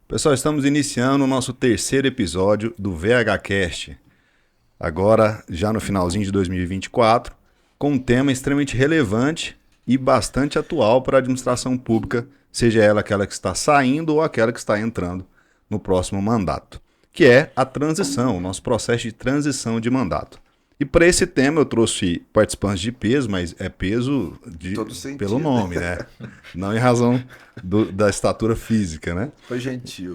Pessoal, estamos iniciando o nosso terceiro episódio do VHCast. Agora, já no finalzinho de 2024, com um tema extremamente relevante e bastante atual para a administração pública, seja ela aquela que está saindo ou aquela que está entrando no próximo mandato, que é a transição, o nosso processo de transição de mandato. E para esse tema eu trouxe participantes de peso, mas é peso pelo nome, né? Não em razão da estatura física, né? Foi gentil.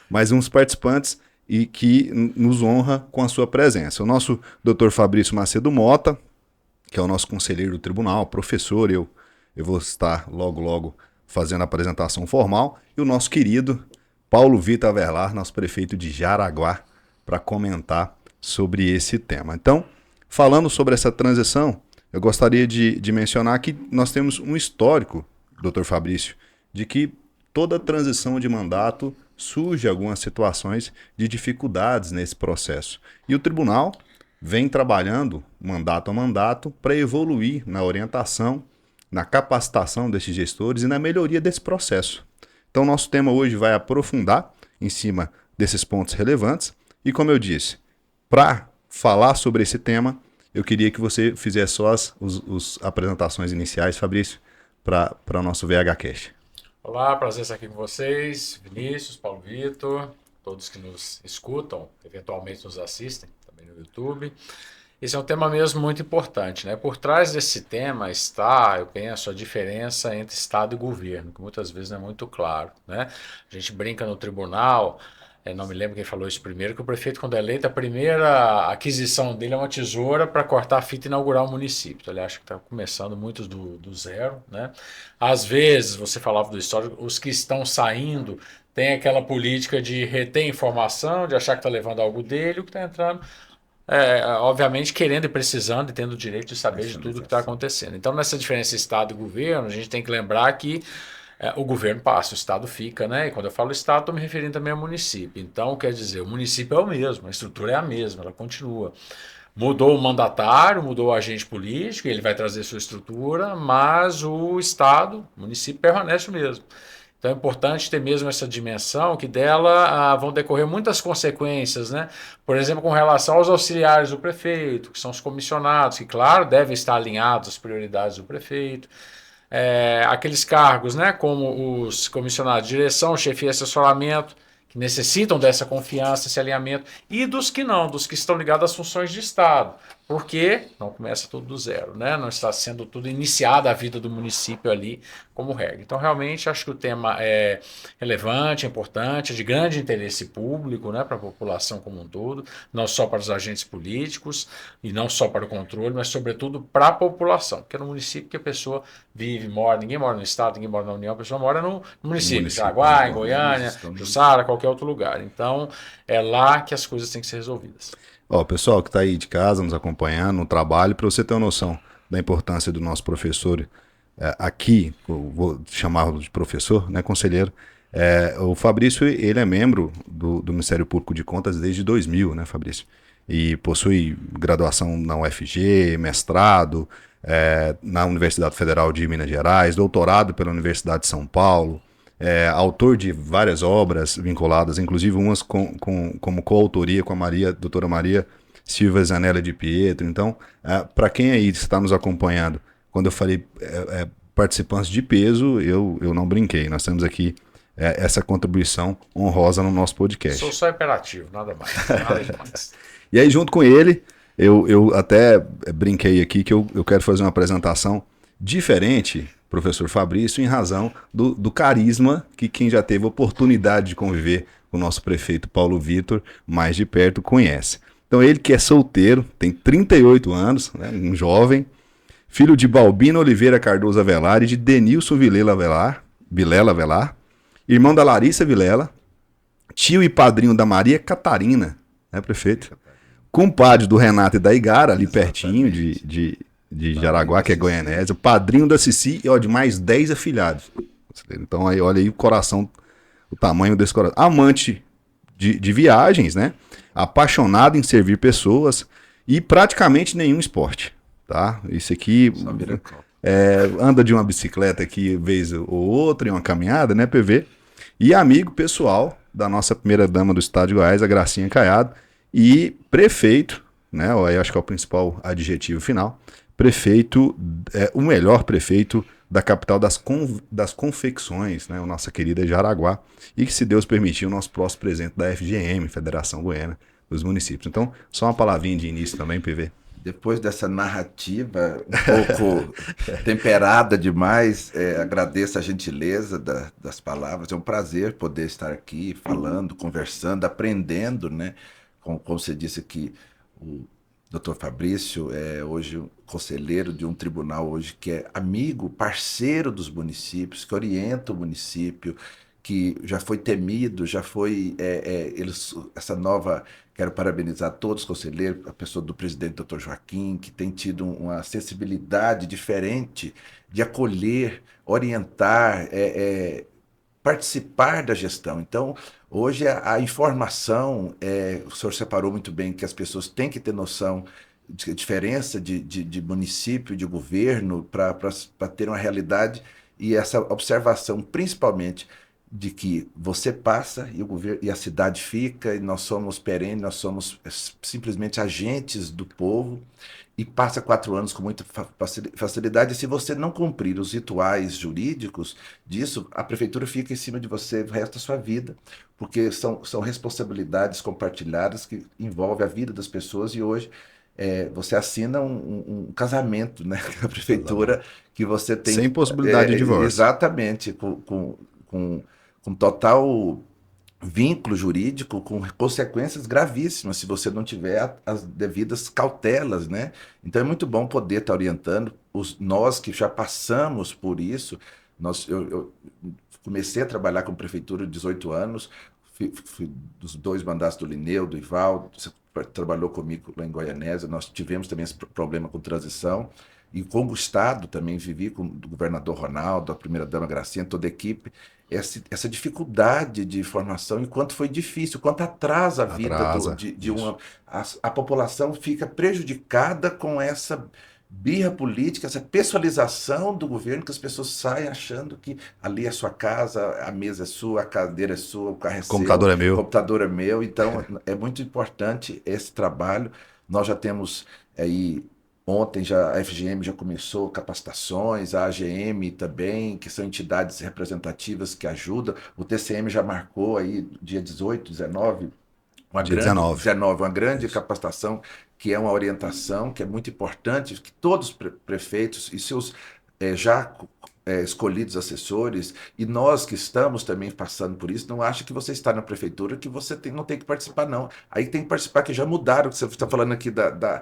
Mas uns participantes e que nos honra com a sua presença. O nosso Dr. Fabrício Macedo Mota, que é o nosso conselheiro do tribunal, professor, eu vou estar logo fazendo a apresentação formal, e o nosso querido Paulo Vitor Avelar, nosso prefeito de Jaraguá, para comentar sobre esse tema. Então, falando sobre essa transição, eu gostaria de mencionar que nós temos um histórico, Dr. Fabrício, de que toda transição de mandato surge algumas situações de dificuldades nesse processo. E o tribunal vem trabalhando mandato a mandato para evoluir na orientação, na capacitação desses gestores e na melhoria desse processo. Então, nosso tema hoje vai aprofundar em cima desses pontos relevantes e, como eu disse, para falar sobre esse tema, eu queria que você fizesse só as apresentações iniciais, Fabrício, para o nosso VHCast. Olá, prazer estar aqui com vocês, Vinícius, Paulo Vitor, todos que nos escutam, eventualmente nos assistem também no YouTube. Esse é um tema mesmo muito importante, né? Por trás desse tema está, eu penso, a diferença entre Estado e governo, que muitas vezes não é muito claro, né? A gente brinca no tribunal, não me lembro quem falou isso primeiro, que o prefeito, quando é eleito, a primeira aquisição dele é uma tesoura para cortar a fita e inaugurar o município. Então, ele acha que está começando muito do zero, né? Às vezes, você falava do histórico, os que estão saindo têm aquela política de reter informação, de achar que está levando algo dele, o que está entrando, obviamente, querendo e precisando e tendo o direito de saber de tudo que está acontecendo. Então, nessa diferença Estado e governo, a gente tem que lembrar que o governo passa, o Estado fica, né? E quando eu falo Estado, estou me referindo também ao município. Então, quer dizer, o município é o mesmo, a estrutura é a mesma, ela continua. Mudou o mandatário, mudou o agente político, ele vai trazer sua estrutura, mas o Estado, o município, permanece o mesmo. Então é importante ter mesmo essa dimensão, que dela vão decorrer muitas consequências, né? Por exemplo, com relação aos auxiliares do prefeito, que são os comissionados, que, claro, devem estar alinhados às prioridades do prefeito. Aqueles cargos, né, como os comissionados de direção, chefia e assessoramento, que necessitam dessa confiança, esse alinhamento, e dos que não, dos que estão ligados às funções de Estado, porque não começa tudo do zero, né? Não está sendo tudo iniciada a vida do município ali como regra. Então, realmente, acho que o tema é relevante, é importante, é de grande interesse público, né, para a população como um todo, não só para os agentes políticos e não só para o controle, mas, sobretudo, para a população, porque é no município que a pessoa vive, mora, ninguém mora no Estado, ninguém mora na União, a pessoa mora no município, Jaraguá, em Goiânia, Jussara, qualquer outro lugar. Então, é lá que as coisas têm que ser resolvidas. Ó, pessoal que está aí de casa nos acompanhando no trabalho, para você ter uma noção da importância do nosso professor aqui, eu vou chamá-lo de professor, né, conselheiro, o Fabrício, ele é membro do Ministério Público de Contas desde 2000, né, Fabrício? E possui graduação na UFG, mestrado na Universidade Federal de Minas Gerais, doutorado pela Universidade de São Paulo, autor de várias obras vinculadas, inclusive umas como coautoria com a doutora Maria Silva Zanella de Pietro. Então, para quem aí está nos acompanhando, quando eu falei participantes de peso, eu não brinquei. Nós temos aqui essa contribuição honrosa no nosso podcast. Sou só imperativo, nada mais. Nada demais. E aí, junto com ele, eu até brinquei aqui que eu quero fazer uma apresentação diferente, professor Fabrício, em razão do carisma que quem já teve oportunidade de conviver com o nosso prefeito Paulo Vitor mais de perto conhece. Então ele que é solteiro, tem 38 anos, né, um jovem, filho de Balbino Oliveira Cardoso Avelar e de Denilson Vilela Avelar, irmão da Larissa Vilela, tio e padrinho da Maria Catarina, né, prefeito? Compadre do Renato e da Igara, ali pertinho de Jaraguá, que é goianésia, padrinho da Cici e de mais 10 afilhados. Então aí, olha aí o coração, o tamanho desse coração. Amante de viagens, né? Apaixonado em servir pessoas e praticamente nenhum esporte, tá? Isso aqui anda de uma bicicleta aqui vez ou outra, em uma caminhada, né, PV? e amigo pessoal da nossa primeira-dama do Estado de Goiás, a Gracinha Caiado, e prefeito, né, eu acho que é o principal adjetivo final, prefeito, o melhor prefeito da capital das confecções, né, a nossa querida Jaraguá, e que, se Deus permitir, o nosso próximo presidente da FGM, Federação Goiana dos Municípios. Então, só uma palavrinha de início também, PV. Depois dessa narrativa um pouco temperada demais, agradeço a gentileza das palavras. É um prazer poder estar aqui falando, conversando, aprendendo, né? Como você disse aqui, o Dr. Fabrício é hoje um conselheiro de um tribunal hoje que é amigo, parceiro dos municípios, que orienta o município, que já foi temido, já foi essa nova. Quero parabenizar todos os conselheiros, a pessoa do presidente Dr. Joaquim, que tem tido uma sensibilidade diferente de acolher, orientar, participar da gestão. Então, hoje a informação, o senhor separou muito bem que as pessoas têm que ter noção de diferença de município, de governo, para ter uma realidade, e essa observação, principalmente, de que você passa e o governo e a cidade fica, e nós somos perenes, nós somos simplesmente agentes do povo, e passa 4 anos com muita facilidade. E se você não cumprir os rituais jurídicos disso, a prefeitura fica em cima de você o resto da sua vida, porque são responsabilidades compartilhadas que envolvem a vida das pessoas. E hoje você assina um casamento, né, com a prefeitura, que você tem... Sem possibilidade de divórcio. Exatamente, com total vínculo jurídico, com consequências gravíssimas se você não tiver as devidas cautelas, né? Então é muito bom poder estar orientando nós que já passamos por isso. Eu comecei a trabalhar com prefeitura de 18 anos, fui dos 2 mandatos do Linneu, do Ivaldo, você trabalhou comigo lá em Goianésia, nós tivemos também esse problema com transição. E com o Estado também vivi com o governador Ronaldo, a primeira-dama Gracinha, toda a equipe, essa dificuldade de formação, e quanto foi difícil, quanto atrasa a vida de uma... A população fica prejudicada com essa birra política, essa pessoalização do governo, que as pessoas saem achando que ali é sua casa, a mesa é sua, a cadeira é sua, o carro é seu, computador é meu. O computador é meu. Então, é muito importante esse trabalho. Nós já temos aí... Ontem a FGM já começou capacitações, a AGM também, que são entidades representativas que ajudam. O TCM já marcou aí dia 18, 19, uma grande capacitação, que é uma orientação, que é muito importante, que todos os prefeitos e seus escolhidos assessores, e nós que estamos também passando por isso, não acha que você está na prefeitura que você não tem que participar, não. Aí tem que participar, que já mudaram, que você está falando aqui da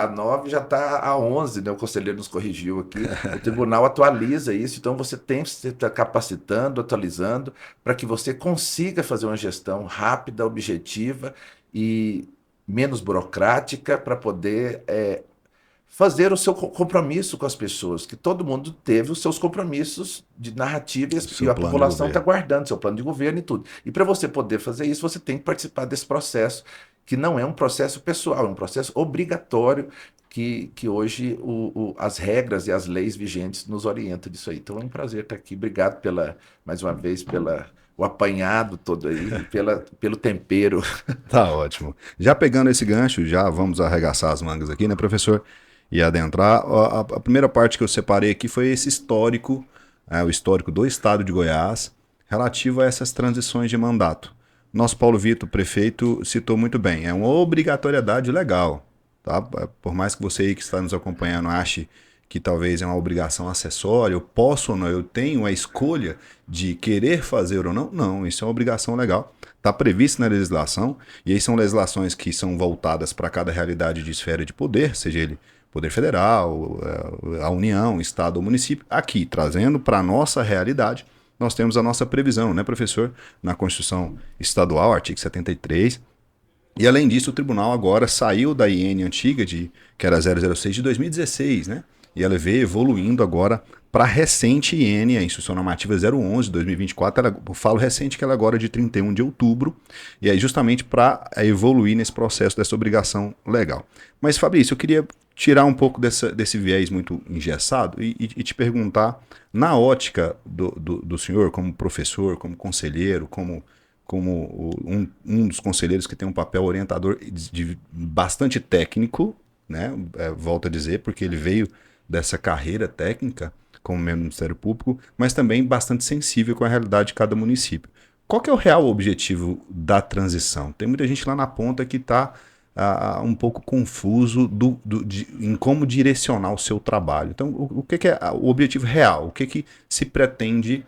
9, já está a 11, né? O conselheiro nos corrigiu aqui. O tribunal atualiza isso, então você tem que estar capacitando, atualizando, para que você consiga fazer uma gestão rápida, objetiva e menos burocrática, para poder fazer o seu compromisso com as pessoas, que todo mundo teve os seus compromissos de narrativa, e a população está guardando seu plano de governo e tudo. E para você poder fazer isso, você tem que participar desse processo, que não é um processo pessoal, é um processo obrigatório, que hoje as regras e as leis vigentes nos orientam disso aí. Então é um prazer estar aqui. Obrigado mais uma vez o apanhado todo aí, pelo tempero. Tá ótimo. Já pegando esse gancho, já vamos arregaçar as mangas aqui, né, professor? E adentrar. A primeira parte que eu separei aqui foi esse histórico, o histórico do Estado de Goiás, relativo a essas transições de mandato. Nosso Paulo Vitor, prefeito, citou muito bem. É uma obrigatoriedade legal, tá? Por mais que você aí que está nos acompanhando ache que talvez é uma obrigação acessória, eu posso ou não, eu tenho a escolha de querer fazer ou não. Não, isso é uma obrigação legal. Está previsto na legislação, e aí são legislações que são voltadas para cada realidade de esfera de poder, seja ele Poder Federal, a União, Estado ou município. Aqui, trazendo para a nossa realidade, nós temos a nossa previsão, né, professor? Na Constituição Estadual, artigo 73. E além disso, o tribunal agora saiu da IN antiga, que era 006 de 2016, né? E ela veio evoluindo agora para a recente IN, a Instrução Normativa 011 de 2024. Eu falo recente que ela agora é de 31 de outubro, e aí justamente para evoluir nesse processo dessa obrigação legal. Mas, Fabrício, eu queria tirar um pouco desse viés muito engessado e te perguntar, na ótica do senhor, como professor, como conselheiro, como um dos conselheiros que tem um papel orientador bastante técnico, né? Volto a dizer, porque ele veio dessa carreira técnica como membro do Ministério Público, mas também bastante sensível com a realidade de cada município. Qual que é o real objetivo da transição? Tem muita gente lá na ponta que está um pouco confuso em como direcionar o seu trabalho. Então, o que é o objetivo real? O que se pretende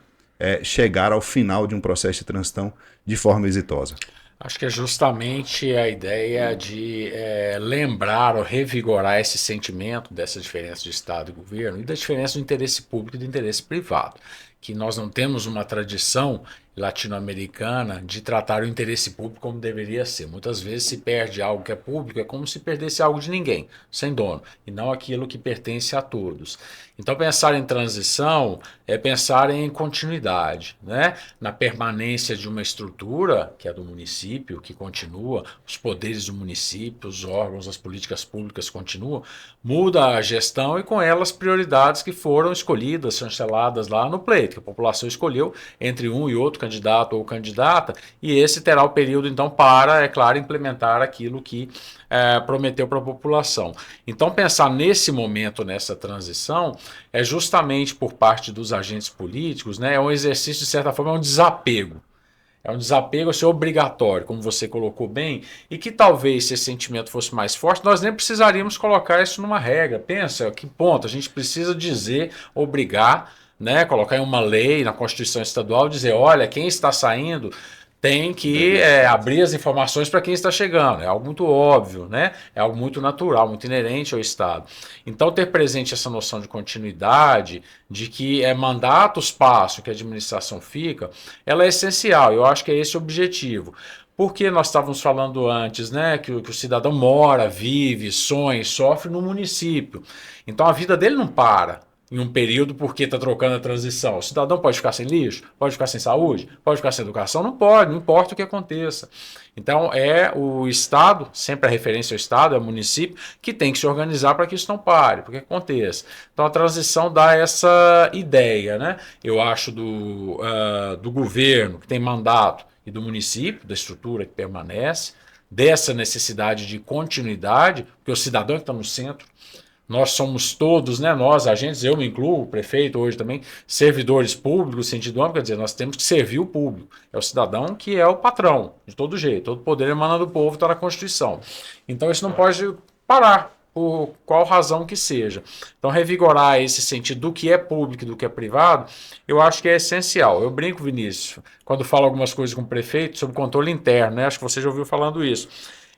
chegar ao final de um processo de transição de forma exitosa? Acho que é justamente a ideia de lembrar ou revigorar esse sentimento dessa diferença de Estado e governo e da diferença do interesse público e do interesse privado, que nós não temos uma tradição latino-americana de tratar o interesse público como deveria ser. Muitas vezes se perde algo que é público, é como se perdesse algo de ninguém, sem dono, e não aquilo que pertence a todos. Então pensar em transição é pensar em continuidade, né? Na permanência de uma estrutura, que é do município, que continua, os poderes do município, os órgãos, as políticas públicas continuam, muda a gestão e com elas prioridades que foram escolhidas, chanceladas lá no pleito, que a população escolheu entre um e outro candidato ou candidata, e esse terá o período, então, para, é claro, implementar aquilo que prometeu para a população. Então, pensar nesse momento, nessa transição, é justamente por parte dos agentes políticos, né, é um exercício, de certa forma, é um desapego. É um desapego a ser obrigatório, como você colocou bem, e que talvez se esse sentimento fosse mais forte, nós nem precisaríamos colocar isso numa regra. Pensa, que ponto a gente precisa dizer, obrigar, né, colocar em uma lei, na Constituição Estadual, dizer, olha, quem está saindo tem que abrir as informações para quem está chegando. É algo muito óbvio, né? É algo muito natural, muito inerente ao Estado. Então, ter presente essa noção de continuidade, de que mandatos passam, que a administração fica, ela é essencial. Eu acho que é esse o objetivo. Porque nós estávamos falando antes, né, que o cidadão mora, vive, sonha, sofre no município. Então, a vida dele não para em um período porque está trocando a transição. O cidadão pode ficar sem lixo? Pode ficar sem saúde? Pode ficar sem educação? Não pode, não importa o que aconteça. Então é o Estado, sempre a referência ao Estado, é o município, que tem que se organizar para que isso não pare, para que aconteça. Então a transição dá essa ideia, né? Eu acho do governo, que tem mandato, e do município, da estrutura que permanece, dessa necessidade de continuidade, porque o cidadão que está no centro. Nós somos todos, né, nós, agentes, eu me incluo, o prefeito hoje também, servidores públicos, sentido amplo, quer dizer, nós temos que servir o público. É o cidadão que é o patrão, de todo jeito, todo poder emana do povo, está na Constituição. Então isso não pode parar, por qual razão que seja. Então revigorar esse sentido do que é público e do que é privado, eu acho que é essencial. Eu brinco, Vinícius, quando falo algumas coisas com o prefeito sobre controle interno, né, acho que você já ouviu falando isso.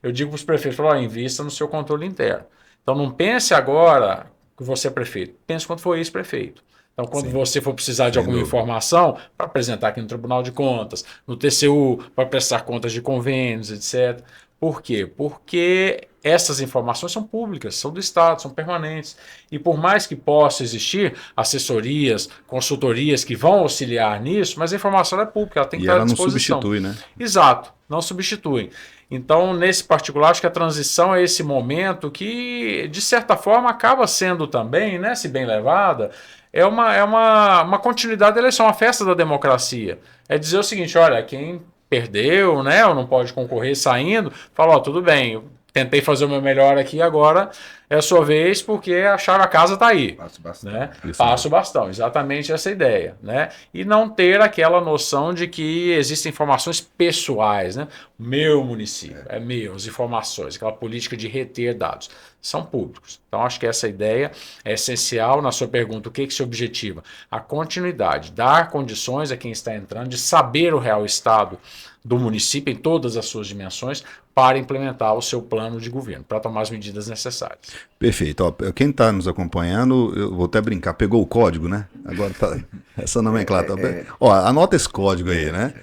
Eu digo para os prefeitos, invista no seu controle interno. Então não pense agora que você é prefeito, pense quando for ex-prefeito. Então quando você for precisar de alguma informação, para apresentar aqui no Tribunal de Contas, no TCU, para prestar contas de convênios, etc. Por quê? Porque essas informações são públicas, são do Estado, são permanentes. E por mais que possa existir assessorias, consultorias que vão auxiliar nisso, mas a informação é pública, ela tem que estar à disposição. E ela não substitui, né? Exato, não substitui. Então, nesse particular, acho que a transição é esse momento que, de certa forma, acaba sendo também, né, se bem levada, é uma continuidade da eleição, uma festa da democracia. É dizer o seguinte, olha, quem perdeu, né, ou não pode concorrer saindo, fala, tudo bem, eu tentei fazer o meu melhor aqui, agora é a sua vez, porque a chave a casa está aí. Passo o bastão. Né? Passo o bastão, exatamente essa ideia. Né? E não ter aquela noção de que existem informações pessoais. Né? Meu município, é meu, as informações, aquela política de reter dados. São públicos. Então, acho que essa ideia é essencial. Na sua pergunta, o que se objetiva? A continuidade, dar condições a quem está entrando de saber o real estado do município em todas as suas dimensões para implementar o seu plano de governo, para tomar as medidas necessárias. Perfeito. Ó, quem está nos acompanhando, eu vou até brincar, pegou o código, né? Agora tá essa nomenclatura. Ó, anota esse código aí, né?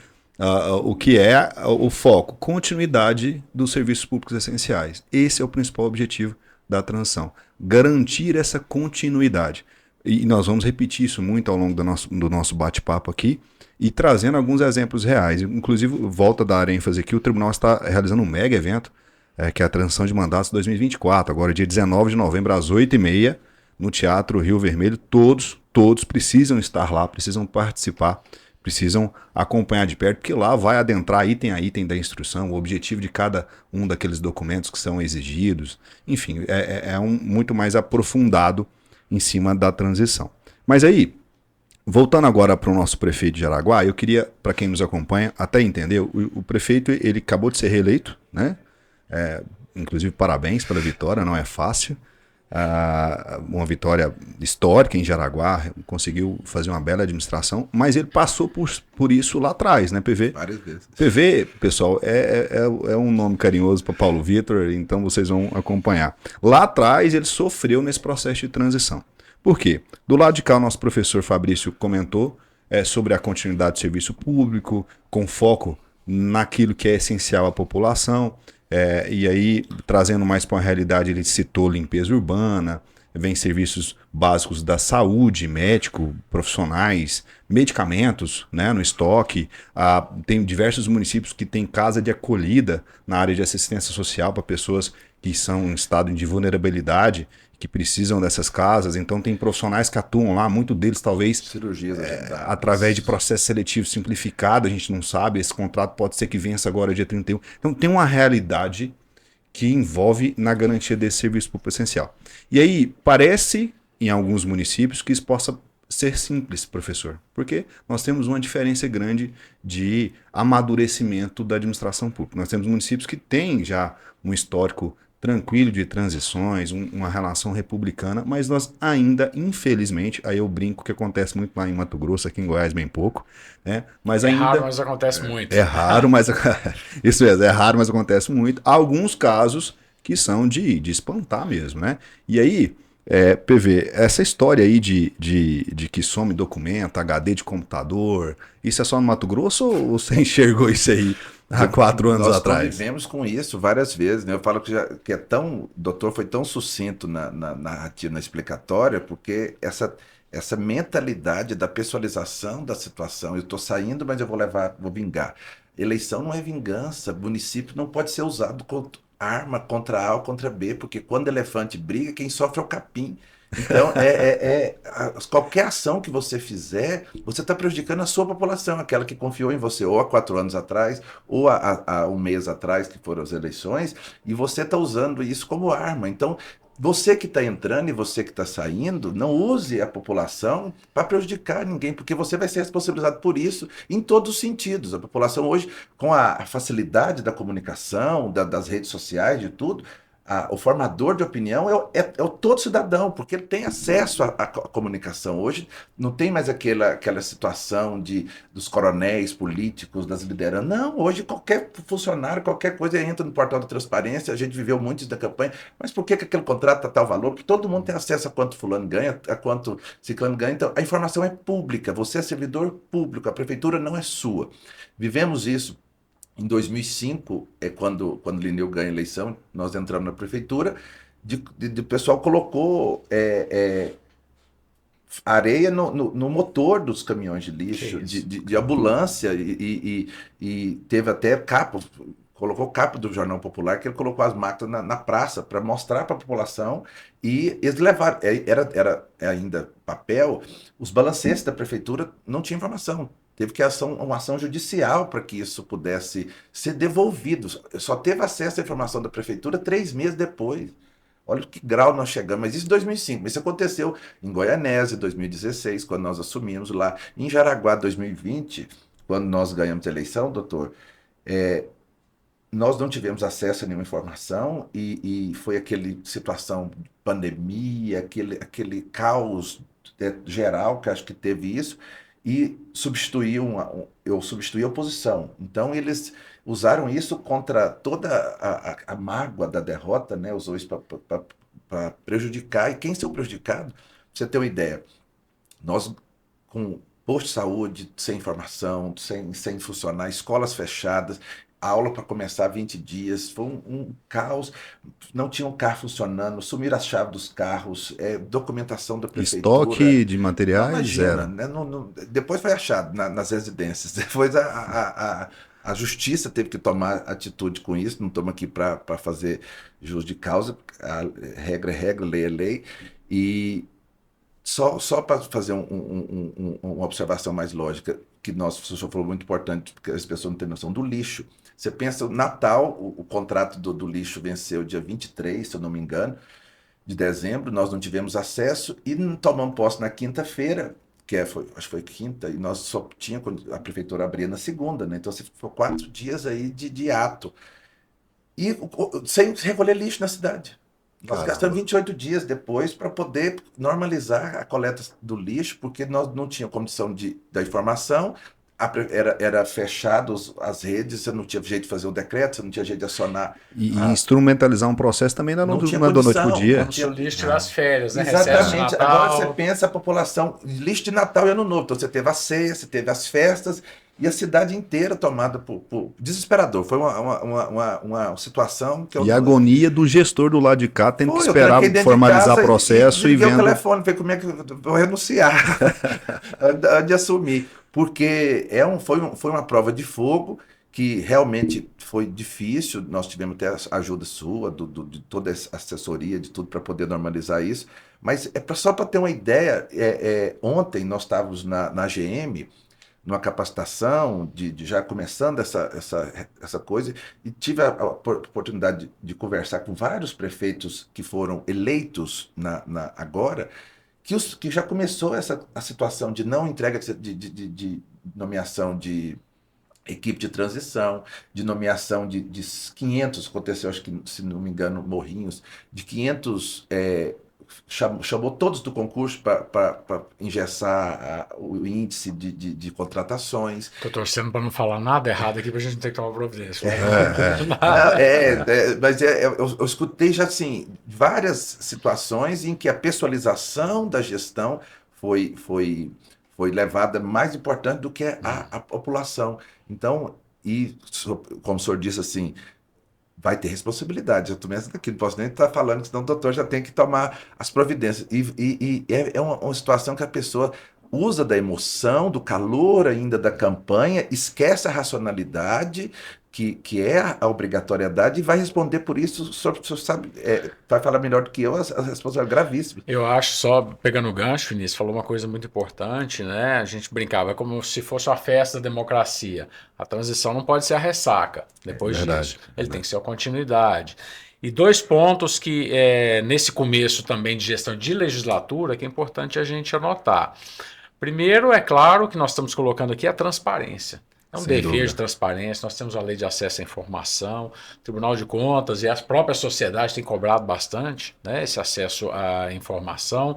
O que é o foco? Continuidade dos serviços públicos essenciais. Esse é o principal objetivo da transição. Garantir essa continuidade. E nós vamos repetir isso muito ao longo do nosso bate-papo aqui, e trazendo alguns exemplos reais. Inclusive, volta a dar ênfase aqui, o tribunal está realizando um mega evento que é a transição de mandatos 2024, agora dia 19 de novembro, às 8h30, no Teatro Rio Vermelho. Todos precisam estar lá, precisam participar, precisam acompanhar de perto, porque lá vai adentrar item a item da instrução, o objetivo de cada um daqueles documentos que são exigidos. Enfim, muito mais aprofundado em cima da transição. Mas aí, voltando agora para o nosso prefeito de Jaraguá, eu queria, para quem nos acompanha, até entender, o prefeito ele acabou de ser reeleito, né? Inclusive, parabéns pela vitória, não é fácil. Uma vitória histórica em Jaraguá, conseguiu fazer uma bela administração, mas ele passou por isso lá atrás, né, PV? Várias vezes. PV, pessoal, é um nome carinhoso para Paulo Vitor, então vocês vão acompanhar. Lá atrás ele sofreu nesse processo de transição. Por quê? Do lado de cá, o nosso professor Fabrício comentou sobre a continuidade do serviço público, com foco naquilo que é essencial à população. E aí, trazendo mais para uma realidade, ele citou limpeza urbana, vem serviços básicos da saúde, médico, profissionais, medicamentos, né, no estoque. Tem diversos municípios que têm casa de acolhida na área de assistência social para pessoas que são em estado de vulnerabilidade, que precisam dessas casas. Então tem profissionais que atuam lá, muitos deles talvez cirurgias através de processo seletivo simplificado, a gente não sabe, esse contrato pode ser que vença agora dia 31. Então tem uma realidade que envolve na garantia desse serviço público essencial. E aí parece em alguns municípios que isso possa ser simples, professor, porque nós temos uma diferença grande de amadurecimento da administração pública. Nós temos municípios que têm já um histórico tranquilo de transições, uma relação republicana, mas nós ainda, infelizmente, aí eu brinco que acontece muito lá em Mato Grosso, aqui em Goiás bem pouco, né? Mas ainda, raro, mas acontece muito. É raro, mas isso mesmo, é raro, mas acontece muito. Há alguns casos que são de espantar mesmo, né? E aí, PV, essa história aí de que some documento, HD de computador, isso é só no Mato Grosso ou você enxergou isso aí há 4 anos atrás? Nós convivemos com isso várias vezes, né? Eu falo que o doutor foi tão sucinto na narrativa, na explicatória, porque essa mentalidade da pessoalização da situação, eu estou saindo, mas eu vou vingar. Eleição não é vingança, município não pode ser usado contra arma contra A ou contra B, porque quando o elefante briga, quem sofre é o capim. Então, qualquer ação que você fizer, você está prejudicando a sua população, aquela que confiou em você ou há 4 anos atrás, ou há um mês atrás, que foram as eleições, e você está usando isso como arma. Então, você que está entrando e você que está saindo, não use a população para prejudicar ninguém, porque você vai ser responsabilizado por isso em todos os sentidos. A população hoje, com a facilidade da comunicação, das redes sociais, de tudo, o formador de opinião é o todo cidadão, porque ele tem acesso à comunicação. Hoje não tem mais aquela situação dos coronéis políticos, das lideranças. Não, hoje qualquer funcionário, qualquer coisa entra no portal da transparência. A gente viveu muito isso da campanha. Mas por que aquele contrato está tal valor? Porque todo mundo tem acesso a quanto fulano ganha, a quanto ciclano ganha. Então a informação é pública, você é servidor público, a prefeitura não é sua. Vivemos isso. Em 2005, quando Linneu ganha a eleição, nós entramos na prefeitura, o pessoal colocou areia no motor dos caminhões de lixo, de ambulância, e teve até colocou capa do Jornal Popular, que ele colocou as máquinas na praça para mostrar para a população, e eles levaram, era ainda papel, os balancetes da prefeitura não tinham informação. Teve que uma ação judicial para que isso pudesse ser devolvido. Só teve acesso à informação da prefeitura 3 meses depois. Olha que grau nós chegamos. Mas isso em 2005. Mas isso aconteceu em Goianésia, em 2016, quando nós assumimos lá. Em Jaraguá, 2020, quando nós ganhamos a eleição, doutor, nós não tivemos acesso a nenhuma informação e foi aquela situação de pandemia, aquele caos geral que acho que teve isso. E eu substituí a oposição. Então eles usaram isso contra toda a mágoa da derrota, né? Usou isso para prejudicar. E quem saiu prejudicado, pra você ter uma ideia, nós com posto de saúde sem informação, sem funcionar, escolas fechadas, a aula para começar 20 dias, foi um caos, não tinha um carro funcionando, sumiram as chaves dos carros, documentação da prefeitura. Estoque de materiais, imagina, né? Depois foi achado nas residências, depois A justiça teve que tomar atitude com isso, não estamos aqui para fazer jus de causa, a regra é regra, lei é lei, e só para fazer uma observação mais lógica, que o senhor falou muito importante, porque as pessoas não têm noção do lixo. Você pensa, o Natal, o contrato do lixo venceu dia 23, se eu não me engano, de dezembro, nós não tivemos acesso e não tomamos posse na quinta-feira, acho que foi quinta, e nós só tinha quando a prefeitura abria na segunda, né? Então, foi 4 dias aí de ato. E sem recolher lixo na cidade. Nós gastamos 28 dias depois para poder normalizar a coleta do lixo, porque nós não tínhamos condição da informação, era fechado as redes, você não tinha jeito de fazer o decreto, você não tinha jeito de acionar. E instrumentalizar um processo também não tinha da noite pro dia. Como se o lixo tirar as férias, né? Exatamente. Natal. Agora você pensa a população, lixo de Natal e Ano Novo. Então você teve a ceia, você teve as festas, e a cidade inteira tomada por desesperador. Foi uma situação que E a agonia do gestor do lado de cá, tendo que eu esperar tranquei dentro de formalizar casa processo e liguei o vendo. telefone, falei como é que eu vou renunciar antes de assumir. Porque foi uma prova de fogo que realmente foi difícil. Nós tivemos até a ajuda sua, de toda a assessoria, de tudo para poder normalizar isso. Mas só para ter uma ideia, ontem nós estávamos na AGM, numa capacitação, já começando essa coisa, e tive a oportunidade de conversar com vários prefeitos que foram eleitos agora, que já começou a situação de não entrega de nomeação de equipe de transição, de nomeação de 500, aconteceu, acho que, se não me engano, Morrinhos, de 500... chamou todos do concurso para engessar o índice de contratações. Estou torcendo para não falar nada errado aqui, para a gente não ter que tomar providência. Mas eu escutei já assim, várias situações em que a pessoalização da gestão foi levada mais importante do que a população. Então, como o senhor disse assim, vai ter responsabilidade. Eu tô mesmo aqui, não posso nem estar falando, senão o doutor já tem que tomar as providências. E é uma situação que a pessoa usa da emoção, do calor ainda da campanha, esquece a racionalidade, que é a obrigatoriedade, e vai responder por isso. O senhor sabe, vai falar melhor do que eu, a responsabilidade é gravíssima. Eu acho, só pegando o gancho, Vinícius, falou uma coisa muito importante, né? A gente brincava, é como se fosse uma festa da democracia. A transição não pode ser a ressaca depois disso. Ele tem que ser a continuidade. E 2 pontos que, nesse começo também de gestão de legislatura, que é importante a gente anotar. Primeiro, é claro que nós estamos colocando aqui a transparência. É um dever de transparência, nós temos a lei de acesso à informação, o Tribunal de Contas e as próprias sociedades têm cobrado bastante, né, esse acesso à informação.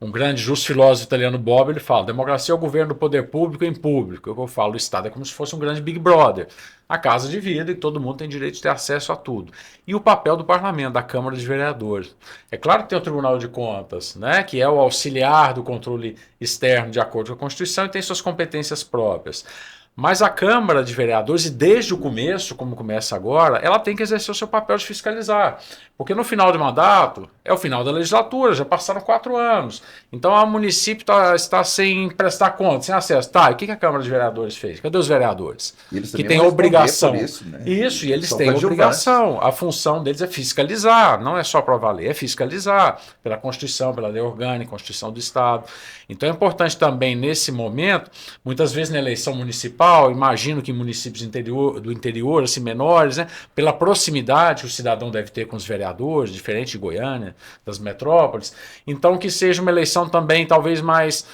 Um grande justo filósofo italiano, Bob, ele fala, democracia é o governo do poder público em público. Eu falo, o Estado é como se fosse um grande Big Brother, a casa de vida, e todo mundo tem direito de ter acesso a tudo. E o papel do parlamento, da Câmara de Vereadores. É claro que tem o Tribunal de Contas, né, que é o auxiliar do controle externo de acordo com a Constituição e tem suas competências próprias. Mas a Câmara de Vereadores, e desde o começo, como começa agora, ela tem que exercer o seu papel de fiscalizar. Porque no final de mandato, é o final da legislatura, já passaram 4 anos. Então o município está sem prestar conta, sem acesso. Tá, e o que a Câmara de Vereadores fez? Cadê os vereadores? Que têm obrigação. Isso, né? Isso, e eles têm obrigação. A função deles é fiscalizar, não é só aprovar a lei, é fiscalizar pela Constituição, pela lei orgânica, Constituição do Estado. Então é importante também, nesse momento, muitas vezes na eleição municipal, imagino que em municípios do interior, assim, menores, né, pela proximidade que o cidadão deve ter com os vereadores, diferente de Goiânia, das metrópoles, então que seja uma eleição também talvez mais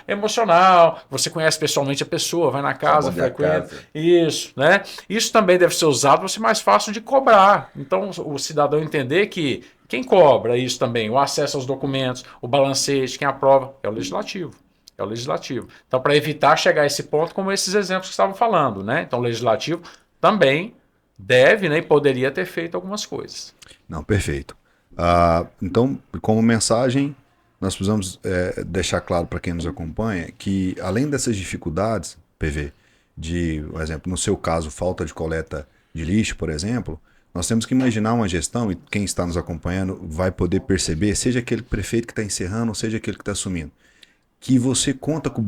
emocional, você conhece pessoalmente a pessoa, vai na casa, frequenta, isso, né? Isso também deve ser usado para ser mais fácil de cobrar, então o cidadão entender que quem cobra isso também, o acesso aos documentos, o balancete, quem aprova, é o legislativo. É o legislativo. Então, para evitar chegar a esse ponto, como esses exemplos que estavam falando, né? Então, o legislativo também deve, né, e poderia ter feito algumas coisas. Não, perfeito. Então, como mensagem, nós precisamos deixar claro para quem nos acompanha que, além dessas dificuldades, PV, por exemplo, no seu caso, falta de coleta de lixo, por exemplo, nós temos que imaginar uma gestão, e quem está nos acompanhando vai poder perceber, seja aquele prefeito que está encerrando, ou seja aquele que está assumindo, que você conta com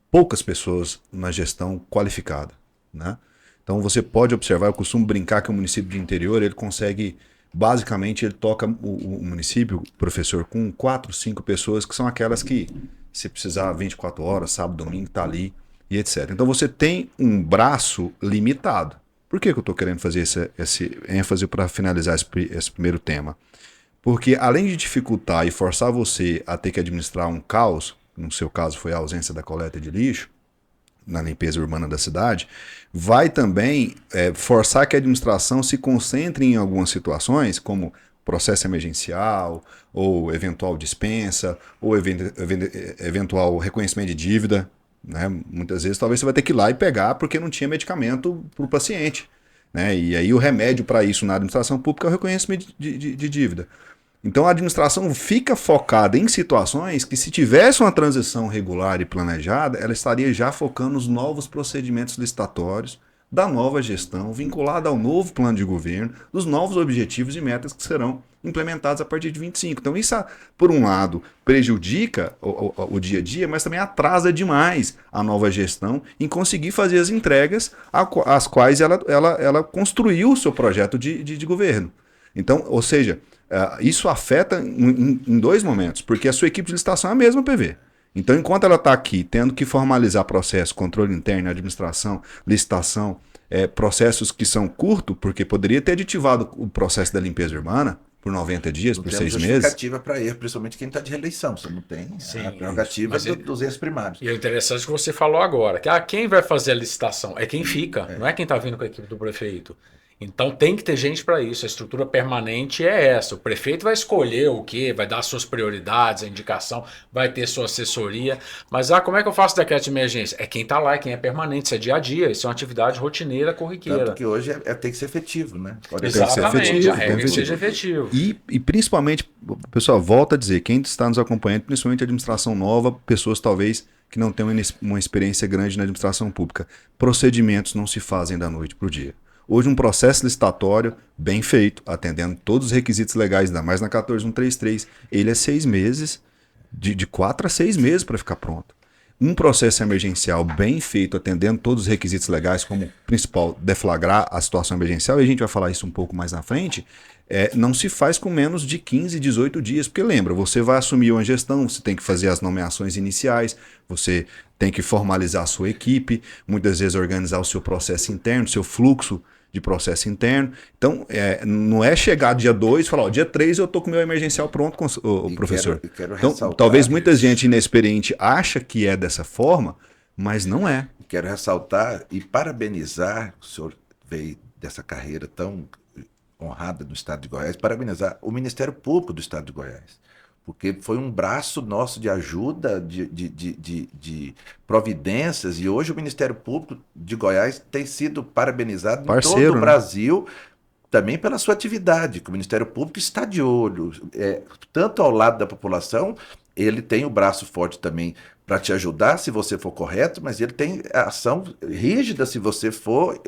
poucas pessoas na gestão qualificada, né? Então você pode observar, eu costumo brincar que o município de interior, ele consegue, basicamente, ele toca o município, professor, com 4, 5 pessoas, que são aquelas que, se precisar 24 horas, sábado, domingo, tá ali e etc. Então você tem um braço limitado. Por que eu estou querendo fazer esse ênfase para finalizar esse primeiro tema? Porque além de dificultar e forçar você a ter que administrar um caos, no seu caso foi a ausência da coleta de lixo, na limpeza urbana da cidade, vai também forçar que a administração se concentre em algumas situações, como processo emergencial, ou eventual dispensa, ou eventual reconhecimento de dívida. Né? Muitas vezes talvez você vai ter que ir lá e pegar porque não tinha medicamento para o paciente. Né? E aí o remédio para isso na administração pública é o reconhecimento de dívida. Então a administração fica focada em situações que, se tivesse uma transição regular e planejada, ela estaria já focando nos novos procedimentos licitatórios da nova gestão, vinculada ao novo plano de governo, dos novos objetivos e metas que serão implementados a partir de 25. Então isso, por um lado, prejudica o dia a dia, mas também atrasa demais a nova gestão em conseguir fazer as entregas às quais ela construiu o seu projeto de governo. Então, ou seja, isso afeta em 2 momentos, porque a sua equipe de licitação é a mesma PV. Então, enquanto ela está aqui tendo que formalizar processo, controle interno, administração, licitação, processos que são curtos, porque poderia ter aditivado o processo da limpeza urbana por 90 dias, por 6 meses. Justificativa para erro, principalmente quem está de reeleição. Você não tem a prerrogativa dos erros primários. E é interessante que você falou agora, que quem vai fazer a licitação é quem fica, não é quem está vindo com a equipe do prefeito. Então tem que ter gente para isso, a estrutura permanente é essa. O prefeito vai escolher o quê, vai dar suas prioridades, a indicação, vai ter sua assessoria. Mas como é que eu faço decreto de emergência? É quem está lá, é quem é permanente, isso é dia a dia, isso é uma atividade rotineira, corriqueira. Tanto que hoje tem que ser efetivo, né? Exatamente, a regra é que seja efetivo. E principalmente, pessoal, volta a dizer, quem está nos acompanhando, principalmente a administração nova, pessoas talvez que não tenham uma experiência grande na administração pública, procedimentos não se fazem da noite para o dia. Hoje um processo licitatório bem feito, atendendo todos os requisitos legais, ainda mais na 14133, ele é 6 meses, de 4 a 6 meses para ficar pronto. Um processo emergencial bem feito, atendendo todos os requisitos legais, como principal deflagrar a situação emergencial, e a gente vai falar isso um pouco mais na frente, não se faz com menos de 15, 18 dias, porque lembra, você vai assumir uma gestão, você tem que fazer as nomeações iniciais, você tem que formalizar a sua equipe, muitas vezes organizar o seu processo interno, o seu fluxo de processo interno. Então, não é chegar dia 2 e falar, dia 3 eu estou com o meu emergencial pronto, professor. Quero então, talvez muita gente inexperiente acha que é dessa forma, mas não é. Quero ressaltar e parabenizar, o senhor veio dessa carreira tão honrada no Estado de Goiás, parabenizar o Ministério Público do Estado de Goiás. Porque foi um braço nosso de ajuda, de providências, e hoje o Ministério Público de Goiás tem sido parabenizado em todo o Brasil, também pela sua atividade, que o Ministério Público está de olho, tanto ao lado da população, ele tem o braço forte também para te ajudar se você for correto, mas ele tem ação rígida se você for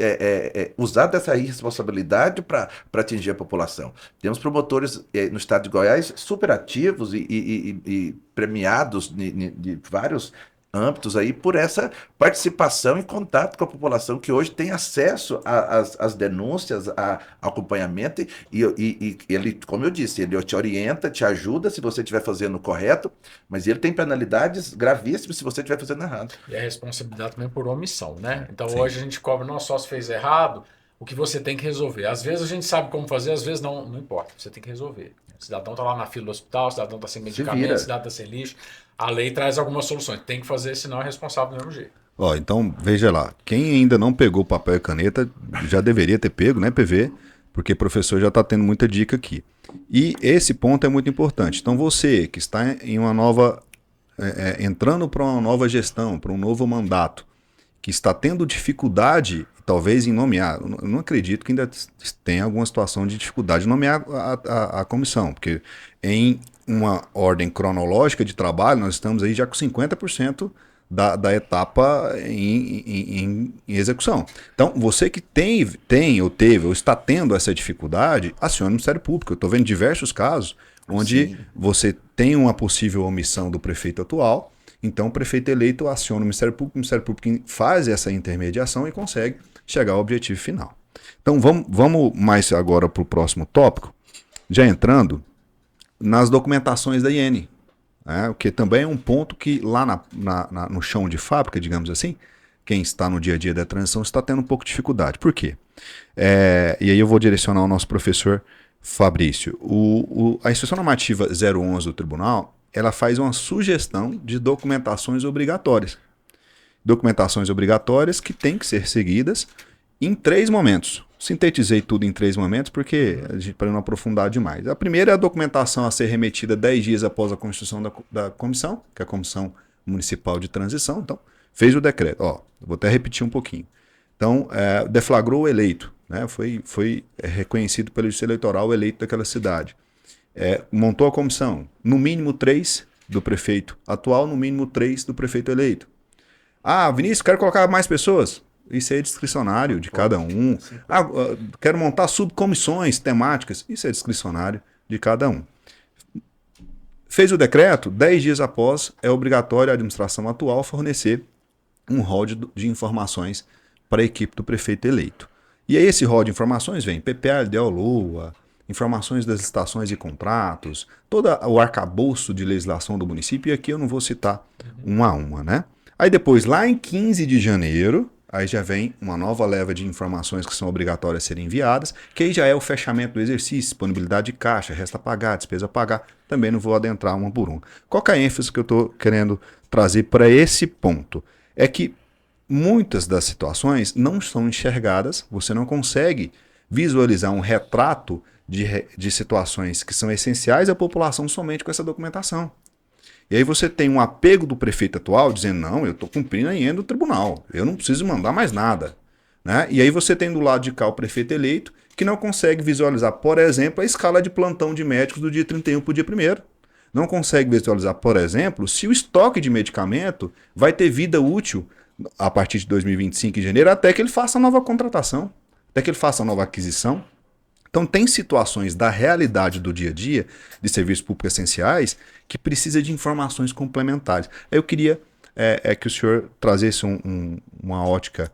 usar dessa irresponsabilidade para atingir a população. Temos promotores no estado de Goiás super ativos e premiados de vários âmbitos aí por essa participação e contato com a população que hoje tem acesso às denúncias, ao acompanhamento e ele, como eu disse, ele te orienta, te ajuda se você estiver fazendo o correto, mas ele tem penalidades gravíssimas se você estiver fazendo errado. E a responsabilidade também por omissão, né? Então hoje a gente cobra, não só se fez errado, o que você tem que resolver. Às vezes a gente sabe como fazer, às vezes não importa, você tem que resolver. O cidadão está lá na fila do hospital, o cidadão está sem medicamento, o cidadão está sem lixo. A lei traz algumas soluções. Tem que fazer, senão é responsável do mesmo jeito. Então, veja lá. Quem ainda não pegou papel e caneta, já deveria ter pego, né, PV? Porque o professor já está tendo muita dica aqui. E esse ponto é muito importante. Então, você que está em uma nova... entrando para uma nova gestão, para um novo mandato, que está tendo dificuldade, talvez, em nomear... Eu não acredito que ainda tenha alguma situação de dificuldade em nomear a comissão, porque em uma ordem cronológica de trabalho, nós estamos aí já com 50% da etapa em execução. Então, você que tem ou teve ou está tendo essa dificuldade, acione o Ministério Público. Eu estou vendo diversos casos onde você tem uma possível omissão do prefeito atual, então o prefeito eleito aciona o Ministério Público faz essa intermediação e consegue chegar ao objetivo final. Então vamos mais agora para o próximo tópico, já entrando nas documentações da IN, né? O que também é um ponto que lá no chão de fábrica, digamos assim, quem está no dia a dia da transição está tendo um pouco de dificuldade. Por quê? E aí eu vou direcionar ao nosso professor Fabrício. A Instrução Normativa 011 do Tribunal, ela faz uma sugestão de documentações obrigatórias. Documentações obrigatórias que têm que ser seguidas em 3 momentos. Sintetizei tudo em 3 momentos porque para não aprofundar demais. A primeira é a documentação a ser remetida 10 dias após a constituição da comissão, que é a Comissão Municipal de Transição. Então, fez o decreto. Vou até repetir um pouquinho. Então, deflagrou o eleito, né? Foi reconhecido pelo Justiça Eleitoral o eleito daquela cidade. Montou a comissão, no mínimo 3 do prefeito atual, no mínimo 3 do prefeito eleito. Vinícius, quero colocar mais pessoas. Isso é discricionário de cada um. Quero montar subcomissões temáticas. Isso é discricionário de cada um. Fez o decreto, 10 dias após, é obrigatório a administração atual fornecer um rol de informações para a equipe do prefeito eleito. E aí esse rol de informações vem PPA, LDO, LOA, informações das licitações e contratos, todo o arcabouço de legislação do município, e aqui eu não vou citar uma a uma, né? Aí depois, lá em 15 de janeiro, aí já vem uma nova leva de informações que são obrigatórias a serem enviadas, que aí já é o fechamento do exercício, disponibilidade de caixa, resta a pagar, despesa a pagar. Também não vou adentrar uma por uma. Qual que é a ênfase que eu estou querendo trazer para esse ponto? É que muitas das situações não são enxergadas, você não consegue visualizar um retrato de situações que são essenciais à população somente com essa documentação. E aí você tem um apego do prefeito atual dizendo, não, eu estou cumprindo a IN do tribunal, eu não preciso mandar mais nada. Né? E aí você tem do lado de cá o prefeito eleito que não consegue visualizar, por exemplo, a escala de plantão de médicos do dia 31 para o dia 1º. Não consegue visualizar, por exemplo, se o estoque de medicamento vai ter vida útil a partir de 2025 em janeiro, até que ele faça a nova contratação, até que ele faça a nova aquisição. Então tem situações da realidade do dia a dia de serviços públicos essenciais que precisa de informações complementares. Eu queria que o senhor trazesse uma ótica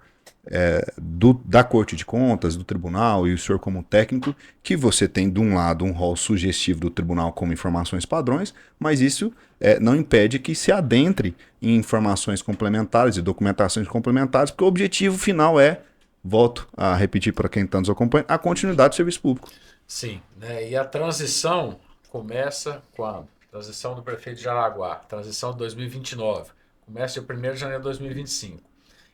da Corte de Contas, do Tribunal, e o senhor como técnico, que você tem de um lado um rol sugestivo do Tribunal como informações padrões, mas isso não impede que se adentre em informações complementares e documentações complementares, porque o objetivo final volto a repetir para quem está nos acompanhando, a continuidade do serviço público. Sim, né? E a transição começa quando? Transição do prefeito de Jaraguá, transição de 2029, começa em 1º de janeiro de 2025.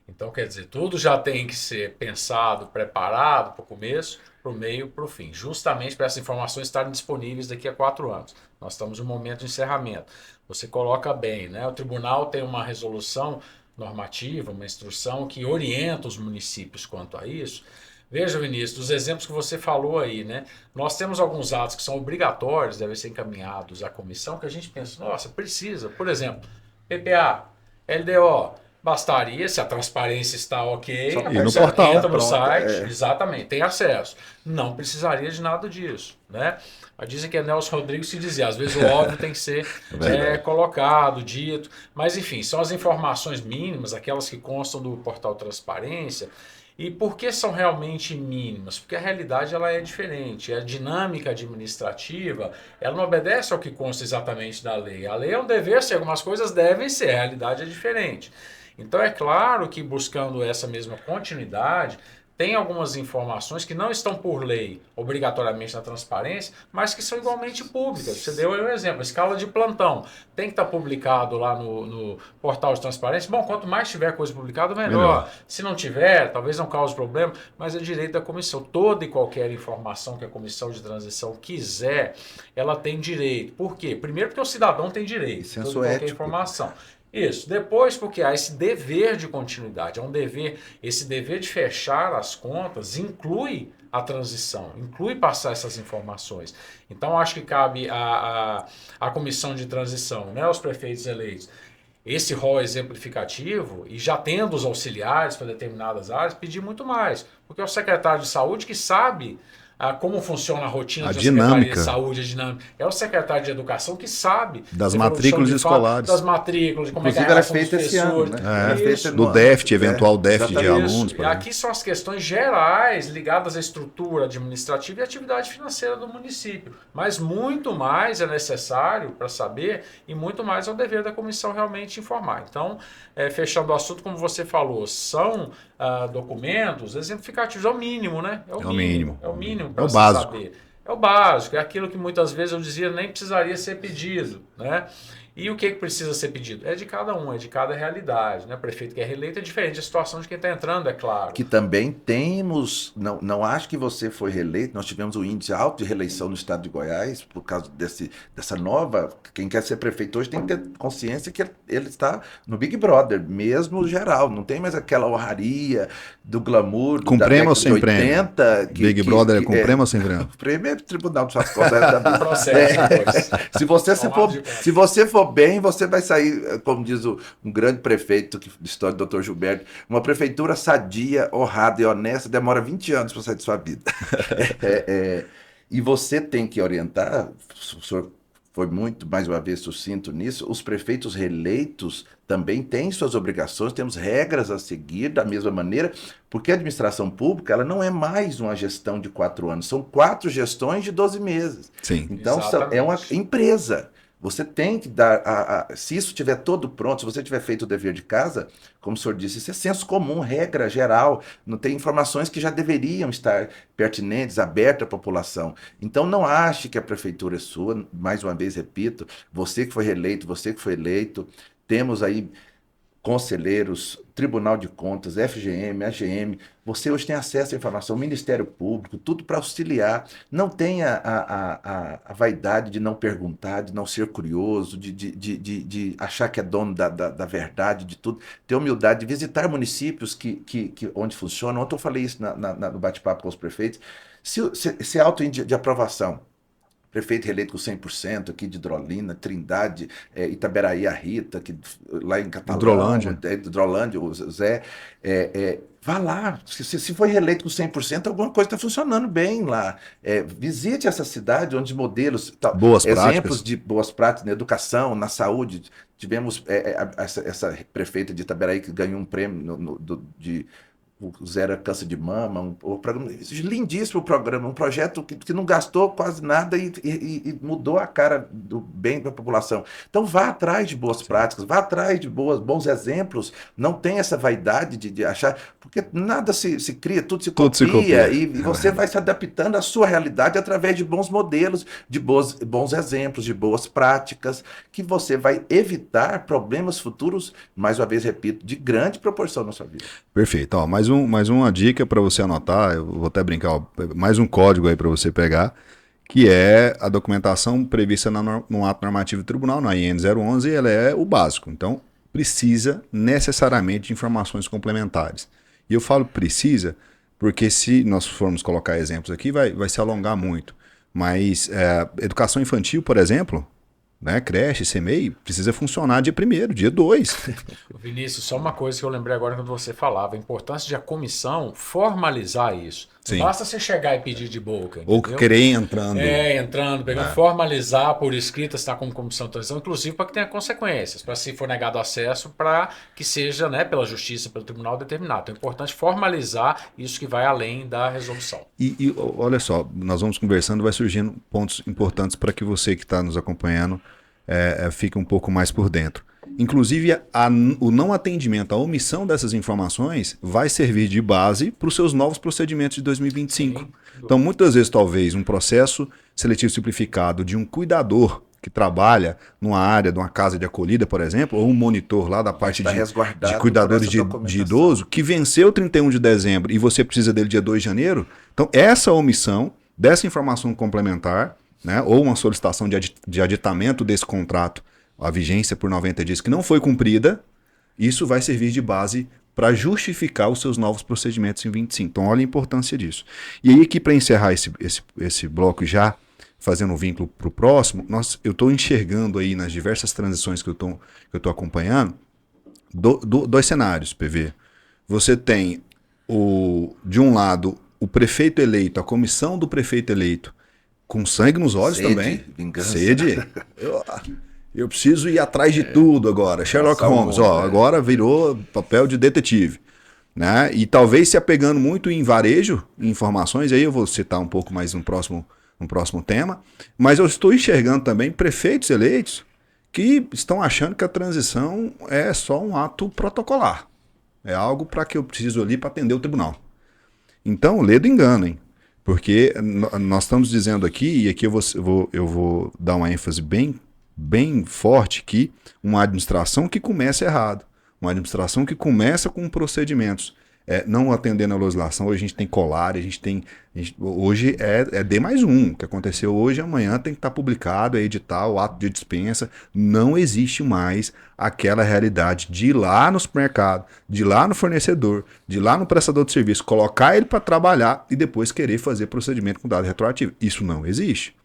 Então, quer dizer, tudo já tem que ser pensado, preparado para o começo, para o meio, para o fim, justamente para essas informações estarem disponíveis daqui a 4 anos. Nós estamos no momento de encerramento. Você coloca bem, né? O tribunal tem uma resolução normativa, uma instrução que orienta os municípios quanto a isso. Veja, Vinícius, dos exemplos que você falou aí, né? Nós temos alguns atos que são obrigatórios, devem ser encaminhados à comissão, que a gente pensa, nossa, precisa. Por exemplo, PPA, LDO, bastaria, se a transparência está ok, e no portal, entra no site, exatamente, tem acesso. Não precisaria de nada disso, né? Mas dizem que é Nelson Rodrigues que dizia, às vezes o óbvio tem que ser colocado, dito, mas enfim, são as informações mínimas, aquelas que constam do portal Transparência. E por que são realmente mínimas? Porque a realidade ela é diferente, a dinâmica administrativa ela não obedece ao que consta exatamente da lei. A lei é um dever ser, algumas coisas devem ser, a realidade é diferente. Então é claro que buscando essa mesma continuidade, tem algumas informações que não estão por lei obrigatoriamente na transparência, mas que são igualmente públicas. Você deu aí um exemplo, a escala de plantão tem que estar publicado lá no portal de transparência. Bom, quanto mais tiver coisa publicada, melhor. Se não tiver, talvez não cause problema, mas é direito da comissão. Toda e qualquer informação que a comissão de transição quiser, ela tem direito. Por quê? Primeiro porque o cidadão tem direito. Toda e qualquer informação. Isso. Depois, porque há esse dever de continuidade, esse dever de fechar as contas inclui a transição, inclui passar essas informações. Então, acho que cabe à comissão de transição, né, aos prefeitos eleitos, esse rol exemplificativo e já tendo os auxiliares para determinadas áreas, pedir muito mais. Porque é o secretário de saúde que sabe como funciona a rotina A de uma secretaria dinâmica. de saúde, a dinâmica. É o secretário de educação que sabe Das evolução matrículas de fato, escolares. das matrículas, de como Inclusive, é que é a ela é relação dos feita esse ano, professores. né? Ela é feita Do no déficit, ano. eventual déficit de exatamente. alunos. E por exemplo. aqui são as questões gerais ligadas à estrutura administrativa e à atividade financeira do município. Mas muito mais é necessário para saber e muito mais é o dever da comissão realmente informar. Então, fechando o assunto, como você falou, são documentos exemplificativos, é o mínimo, né? É o mínimo. É o mínimo para É o se básico. saber. É o básico, é aquilo que muitas vezes eu dizia nem precisaria ser pedido, né? E o que precisa ser pedido? É de cada um, é de cada realidade, né? O prefeito que é reeleito é diferente da situação de quem está entrando, é claro. Que também temos, não acho que você foi reeleito, nós tivemos um índice alto de reeleição no estado de Goiás, por causa dessa nova, quem quer ser prefeito hoje tem que ter consciência que ele está no Big Brother, mesmo geral, não tem mais aquela honraria do glamour Com da prêmio ou década sem de 80. prêmio? Big Brother é com prêmio ou sem prêmio? O prêmio é tribunal de suas costas. Processo depois. Se você for bem, você vai sair, como diz um grande prefeito de história, o Dr. Gilberto, uma prefeitura sadia, honrada e honesta demora 20 anos para sair de sua vida. E você tem que orientar, o senhor foi muito, mais uma vez, sucinto nisso, os prefeitos reeleitos também têm suas obrigações, temos regras a seguir da mesma maneira, porque a administração pública ela não é mais uma gestão de 4 anos, são 4 gestões de 12 meses. Sim. Então, Exatamente. é uma empresa. Você tem que dar, se isso estiver todo pronto, se você tiver feito o dever de casa, como o senhor disse, isso é senso comum, regra geral, não tem informações que já deveriam estar pertinentes, abertas à população. Então não ache que a prefeitura é sua, mais uma vez repito, você que foi reeleito, você que foi eleito, temos aí conselheiros, Tribunal de Contas, FGM, AGM, você hoje tem acesso à informação, Ministério Público, tudo para auxiliar. Não tenha a vaidade de não perguntar, de não ser curioso, de achar que é dono da verdade, de tudo. Ter humildade de visitar municípios onde funciona. Ontem eu falei isso no bate-papo com os prefeitos. Se auto de aprovação, prefeito reeleito com 100%, aqui de Hidrolina, Trindade, Itaberaí, a Rita, lá em Catalão, Hidrolândia, o Zé. Vá lá, se foi reeleito com 100%, alguma coisa está funcionando bem lá. Visite essa cidade onde modelos, exemplos de boas práticas na educação, na saúde. Tivemos essa prefeita de Itaberaí que ganhou um prêmio o Zero Câncer de Mama, programa, lindíssimo programa, um projeto que não gastou quase nada e mudou a cara do bem para a população. Então vá atrás de boas práticas, vá atrás de bons exemplos, não tem essa vaidade de achar, porque nada se cria, tudo se copia. E você vai se adaptando à sua realidade através de bons modelos, de bons exemplos, de boas práticas, que você vai evitar problemas futuros, mais uma vez repito, de grande proporção na sua vida. Perfeito. Ó, mais uma dica para você anotar, eu vou até brincar, ó, mais um código aí para você pegar, que é a documentação prevista no ato normativo do tribunal, na IN 011, ela é o básico. Então, precisa necessariamente de informações complementares. E eu falo precisa, porque se nós formos colocar exemplos aqui, vai se alongar muito. Mas educação infantil, por exemplo, né, creche, CMEI, precisa funcionar dia 1º, dia 2. Vinícius, só uma coisa que eu lembrei agora quando você falava, a importância de a comissão formalizar isso. Sim. Não basta você chegar e pedir de boca. Ou entendeu? querer entrando. Entrando, pegando, formalizar por escrita, está como comissão de transição, inclusive para que tenha consequências, para se for negado acesso, para que seja, né, pela justiça, pelo tribunal determinado. Então é importante formalizar isso que vai além da resolução. E olha só, nós vamos conversando, vai surgindo pontos importantes para que você que está nos acompanhando fique um pouco mais por dentro. Inclusive, o não atendimento, a omissão dessas informações vai servir de base para os seus novos procedimentos de 2025. Sim. Então, muitas vezes, talvez, um processo seletivo simplificado de um cuidador que trabalha numa área de uma casa de acolhida, por exemplo, ou um monitor lá da parte de cuidadores de idoso, que venceu 31 de dezembro e você precisa dele dia 2 de janeiro. Então, essa omissão dessa informação complementar, né, ou uma solicitação de aditamento desse contrato, a vigência por 90 dias que não foi cumprida, isso vai servir de base para justificar os seus novos procedimentos em 25. Então, olha a importância disso. E aí, aqui para encerrar esse bloco já, fazendo um vínculo para o próximo, eu estou enxergando aí nas diversas transições que eu estou acompanhando, dois cenários, PV. Você tem, de um lado, o prefeito eleito, a comissão do prefeito eleito, com sangue nos olhos Sede, também. vingança. Sede. Eu preciso ir atrás de tudo agora. Sherlock Holmes, agora virou papel de detetive. Né? E talvez se apegando muito em varejo, em informações, aí eu vou citar um pouco mais no próximo tema, mas eu estou enxergando também prefeitos eleitos que estão achando que a transição é só um ato protocolar. É algo para que eu preciso ali para atender o tribunal. Então, lê do engano, hein? Porque nós estamos dizendo aqui, e aqui eu vou dar uma ênfase bem forte, que uma administração que começa errado, uma administração que começa com procedimentos não atendendo a legislação. Hoje a gente tem colar, hoje é D+1. O que aconteceu hoje, amanhã tem que estar publicado, é edital, ato de dispensa. Não existe mais aquela realidade de ir lá no supermercado, de ir lá no fornecedor, de ir lá no prestador de serviço, colocar ele para trabalhar e depois querer fazer procedimento com dado retroativo. Isso não existe.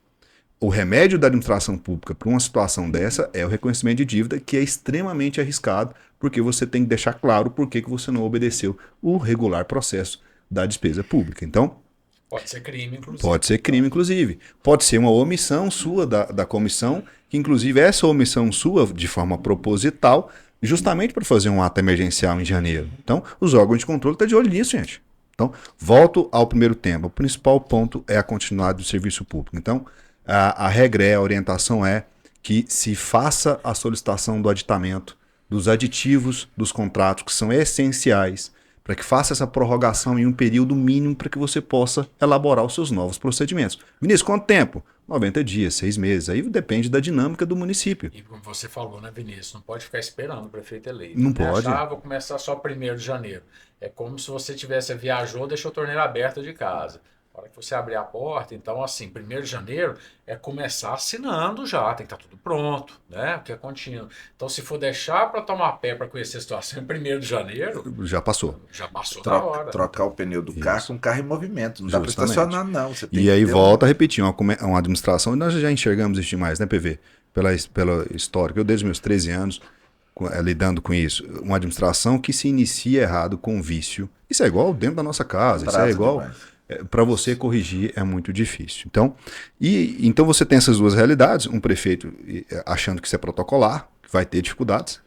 O remédio da administração pública para uma situação dessa é o reconhecimento de dívida, que é extremamente arriscado, porque você tem que deixar claro por que você não obedeceu o regular processo da despesa pública. Então, pode ser crime, inclusive. Pode ser crime, inclusive. Pode ser uma omissão sua da comissão, que inclusive essa omissão sua, de forma proposital, justamente para fazer um ato emergencial em janeiro. Então, os órgãos de controle estão de olho nisso, gente. Então, volto ao primeiro tema. O principal ponto é a continuidade do serviço público. Então, a regra a orientação é que se faça a solicitação do aditamento, dos aditivos dos contratos, que são essenciais, para que faça essa prorrogação em um período mínimo para que você possa elaborar os seus novos procedimentos. Vinícius, quanto tempo? 90 dias, 6 meses. Aí depende da dinâmica do município. E como você falou, né, Vinícius? Não pode ficar esperando o prefeito eleito. Não pode. Vou começar só 1º de janeiro. É como se você viajou, deixou a torneira aberta de casa. Na hora que você abrir a porta, então assim, 1º de janeiro é começar assinando já, tem que estar tudo pronto, né? Porque é contínuo. Então, se for deixar para tomar pé para conhecer a situação em 1º de janeiro... Já passou. Já passou da hora. Trocar o pneu do carro com um carro em movimento. Não dá para Justamente. estacionar, não. Você tem E aí ter volta a repetir, uma administração, e nós já enxergamos isso demais, né, PV? Pela história, eu desde meus 13 anos lidando com isso, uma administração que se inicia errado com vício. Isso é igual dentro da nossa casa, isso é igual... Para você corrigir é muito difícil. Então você tem essas duas realidades, um prefeito achando que isso é protocolar, que vai ter dificuldades,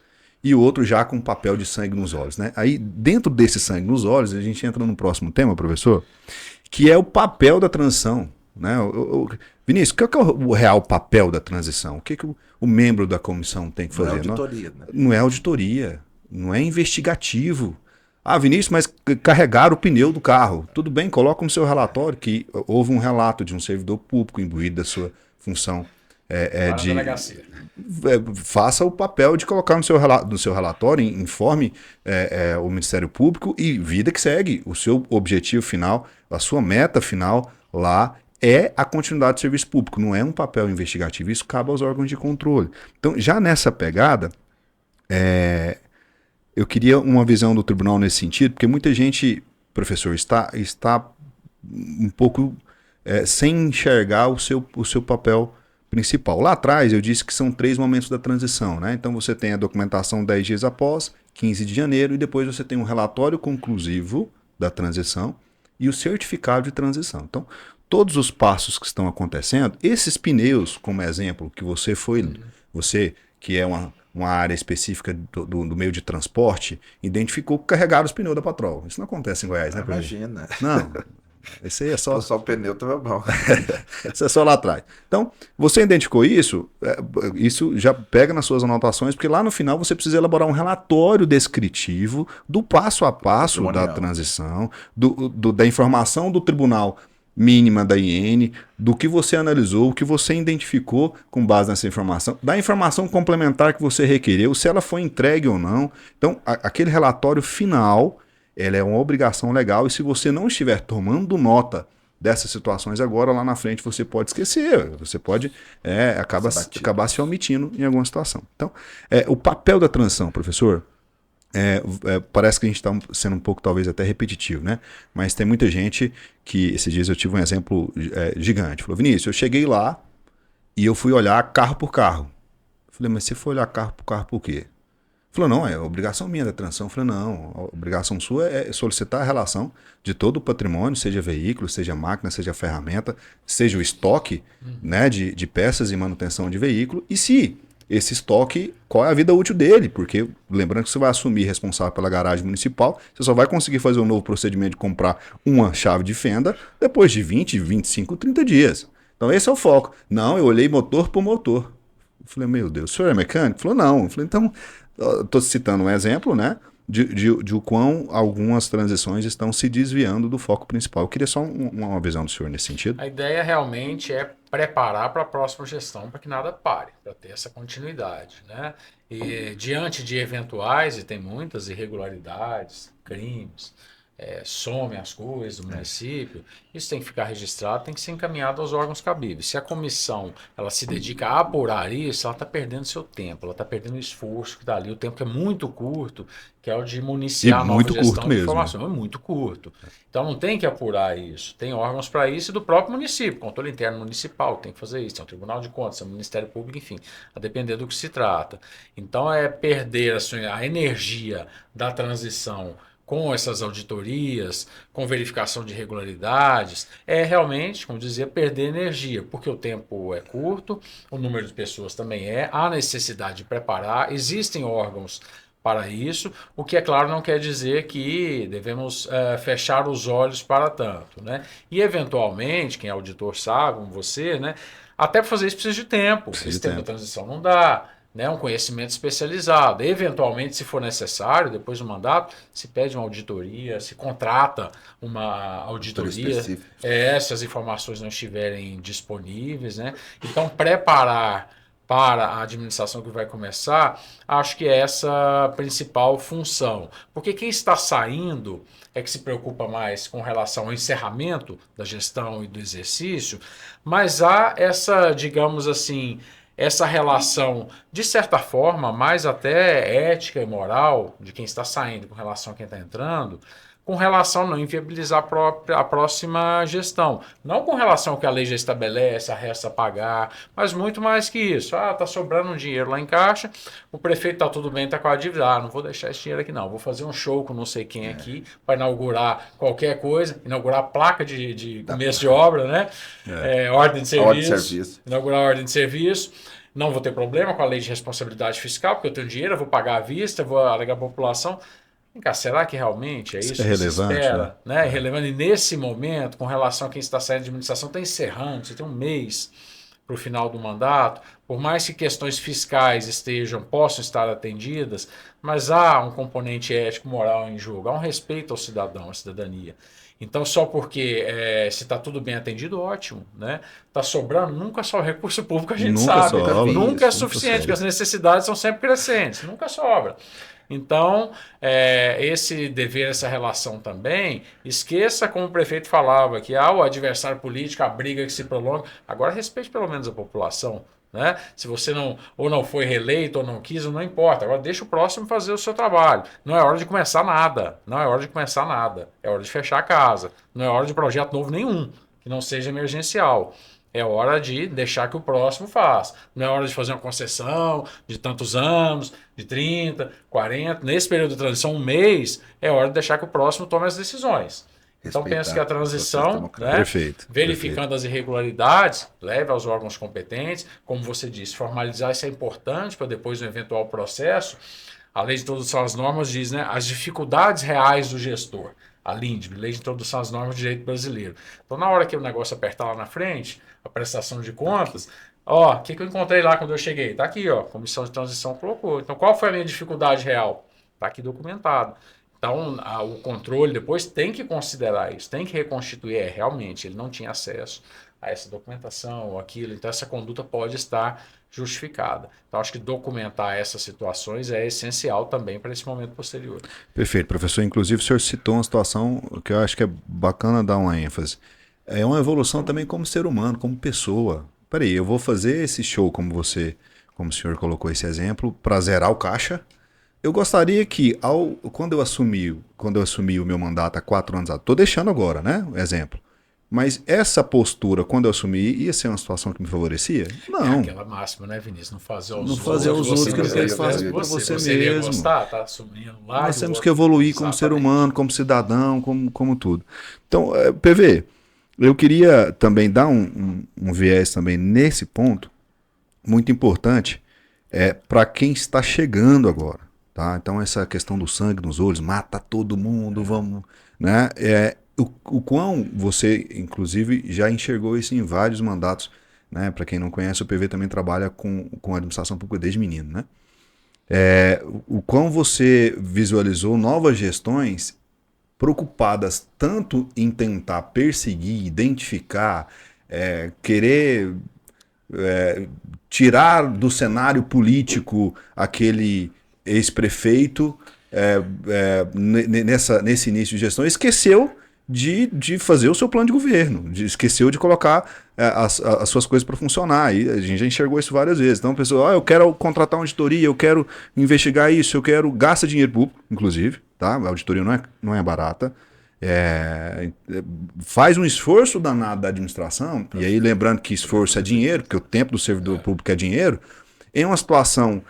e o outro já com papel de sangue nos olhos. Né? Aí, dentro desse sangue nos olhos, a gente entra no próximo tema, professor, que é o papel da transição. Né? Vinícius, qual que é o real papel da transição? O que o membro da comissão tem que fazer? Não é auditoria. Né? Não é auditoria, não é investigativo. Ah, Vinícius, mas carregaram o pneu do carro. Tudo bem, coloca no seu relatório que houve um relato de um servidor público imbuído da sua função delegacia. Faça o papel de colocar no seu relatório, informe o Ministério Público e vida que segue. O seu objetivo final, a sua meta final lá é a continuidade do serviço público, não é um papel investigativo. Isso cabe aos órgãos de controle. Então, já nessa pegada, eu queria uma visão do tribunal nesse sentido, porque muita gente, professor, está um pouco sem enxergar o seu papel principal. Lá atrás eu disse que são 3 momentos da transição, né? Então você tem a documentação 10 dias após, 15 de janeiro, e depois você tem um relatório conclusivo da transição e o certificado de transição. Então, todos os passos que estão acontecendo, esses pneus, como exemplo, que você que é uma área específica do meio de transporte, identificou que carregaram os pneus da Patrol. Isso não acontece em Goiás, né? Imagina. Não, esse aí é só... Só o pneu estava bom. Isso é só lá atrás. Então, você identificou isso, isso já pega nas suas anotações, porque lá no final você precisa elaborar um relatório descritivo do passo a passo da transição, da informação do tribunal mínima da IN, do que você analisou, o que você identificou com base nessa informação, da informação complementar que você requereu, se ela foi entregue ou não. Então, aquele relatório final, ela é uma obrigação legal, e se você não estiver tomando nota dessas situações agora, lá na frente você pode esquecer, você pode acabar se omitindo em alguma situação. Então, o papel da transição, professor, parece que a gente está sendo um pouco talvez até repetitivo, né? Mas tem muita gente que, esses dias eu tive um exemplo gigante, falou: Vinícius, eu cheguei lá e eu fui olhar carro por carro. Eu falei: mas você foi olhar carro por carro por quê? Falou, não, é obrigação minha da transição. Eu falei, não, a obrigação sua é solicitar a relação de todo o patrimônio, seja veículo, seja máquina, seja ferramenta, seja o estoque, né, de peças e manutenção de veículo, e se esse estoque, qual é a vida útil dele, porque lembrando que você vai assumir responsável pela garagem municipal, você só vai conseguir fazer um novo procedimento de comprar uma chave de fenda depois de 20, 25, 30 dias. Então esse é o foco. Não, eu olhei motor por motor. Eu falei, meu Deus, o senhor é mecânico? Ele falou, não. Eu falei, então, estou citando um exemplo, né, de o quão algumas transições estão se desviando do foco principal. Eu queria só uma visão do senhor nesse sentido. A ideia realmente é preparar para a próxima gestão para que nada pare, para ter essa continuidade, né? E diante de eventuais, e tem muitas irregularidades, crimes, somem as coisas do município, isso tem que ficar registrado, tem que ser encaminhado aos órgãos cabíveis. Se a comissão ela se dedica a apurar isso, ela está perdendo seu tempo, ela está perdendo o esforço que está ali, o tempo que é muito curto, que é o de municiar a nova gestão de informação. É muito curto. Então não tem que apurar isso. Tem órgãos para isso e do próprio município, controle interno municipal tem que fazer isso, tem o Tribunal de Contas, tem o Ministério Público, enfim, a depender do que se trata. Então é perder a energia da transição com essas auditorias, com verificação de irregularidades, é realmente, como dizia, perder energia, porque o tempo é curto, o número de pessoas também há necessidade de preparar, existem órgãos para isso, o que, é claro, não quer dizer que devemos fechar os olhos para tanto, né? E, eventualmente, quem é auditor sabe, como você, né? Até para fazer isso precisa de tempo, esse tempo da transição não dá, né, um conhecimento especializado. Eventualmente, se for necessário, depois do mandato, se pede uma auditoria, se contrata uma auditoria, se as informações não estiverem disponíveis, né? Então, preparar para a administração que vai começar, acho que é essa a principal função. Porque quem está saindo é que se preocupa mais com relação ao encerramento da gestão e do exercício, mas há essa, digamos assim, essa relação, de certa forma, mais até ética e moral de quem está saindo com relação a quem está entrando, com relação a não inviabilizar a próxima gestão. Não com relação ao que a lei já estabelece, a resta pagar, mas muito mais que isso. Está sobrando um dinheiro lá em caixa, o prefeito está tudo bem, está com a dívida. Não vou deixar esse dinheiro aqui não, vou fazer um show com não sei quem aqui, para inaugurar qualquer coisa, inaugurar placa de começo de obra, né? Ordem de serviço, inaugurar a ordem de serviço. Não vou ter problema com a lei de responsabilidade fiscal, porque eu tenho dinheiro, eu vou pagar à vista, vou alegar a população. Vem cá, será que realmente é isso é relevante, que se espera? Né? É relevante. E nesse momento, com relação a quem está saindo de administração, está encerrando, você tem um mês para o final do mandato, por mais que questões fiscais possam estar atendidas, mas há um componente ético, moral em jogo, há um respeito ao cidadão, à cidadania. Então, só porque se está tudo bem atendido, ótimo, né? Está sobrando, nunca só o recurso público, a gente sabe. Nunca é suficiente, porque as necessidades são sempre crescentes, nunca sobra. Então, esse dever, essa relação também, esqueça como o prefeito falava, que o adversário político, a briga que se prolonga. Agora respeite pelo menos a população, né? Se você não foi reeleito ou não quis, não importa. Agora deixa o próximo fazer o seu trabalho. Não é hora de começar nada. Não é hora de começar nada. É hora de fechar a casa. Não é hora de projeto novo nenhum, que não seja emergencial. É hora de deixar que o próximo faça. Não é hora de fazer uma concessão de tantos anos, de 30, 40. Nesse período de transição, um mês, é hora de deixar que o próximo tome as decisões. Então, penso que a transição, né, verificando as irregularidades, leve aos órgãos competentes. Como você disse, formalizar isso é importante para depois do eventual processo. A Lei de Introdução às Normas diz, né, as dificuldades reais do gestor. A LINDB, Lei de Introdução às Normas de Direito Brasileiro. Então, na hora que o negócio apertar lá na frente, a prestação de contas, o que eu encontrei lá quando eu cheguei? Está aqui, Comissão de Transição colocou. Então, qual foi a minha dificuldade real? Está aqui documentado. Então, o controle depois tem que considerar isso, tem que reconstituir. Realmente, ele não tinha acesso a essa documentação ou aquilo, então essa conduta pode estar justificada. Então, acho que documentar essas situações é essencial também para esse momento posterior. Perfeito, professor. Inclusive, o senhor citou uma situação que eu acho que é bacana dar uma ênfase. É uma evolução também como ser humano, como pessoa. Peraí, eu vou fazer esse show, como o senhor colocou esse exemplo, para zerar o caixa. Eu gostaria que, quando eu assumi o meu mandato há 4 anos atrás, estou deixando agora, né? Exemplo. Mas essa postura, quando eu assumi, ia ser uma situação que me favorecia? Não. Aquela máxima, né, Vinícius? Não fazer aos Não fazer aos outros você aquilo que eles quiser fazem para você iria mesmo. gostar, tá assumindo lá. Nós temos que evoluir como ser humano, como cidadão, como tudo. Então, PV, eu queria também dar um viés também nesse ponto, muito importante, para quem está chegando agora. Tá? Então, essa questão do sangue nos olhos, mata todo mundo, vamos... Né? O quão você, inclusive, já enxergou isso em vários mandatos. Né? Para quem não conhece, o PV também trabalha com administração pública desde menino. Né? O quão você visualizou novas gestões preocupadas tanto em tentar perseguir, identificar, querer tirar do cenário político aquele ex-prefeito nesse início de gestão, esqueceu de fazer o seu plano de governo, esqueceu de colocar as suas coisas para funcionar. E a gente já enxergou isso várias vezes. Então, a pessoa, eu quero contratar uma auditoria, eu quero investigar isso, eu quero... Gasta dinheiro público, inclusive, tá? A auditoria não é barata. Faz um esforço danado da administração, e aí lembrando que esforço é dinheiro, porque o tempo do servidor público é dinheiro, em uma situação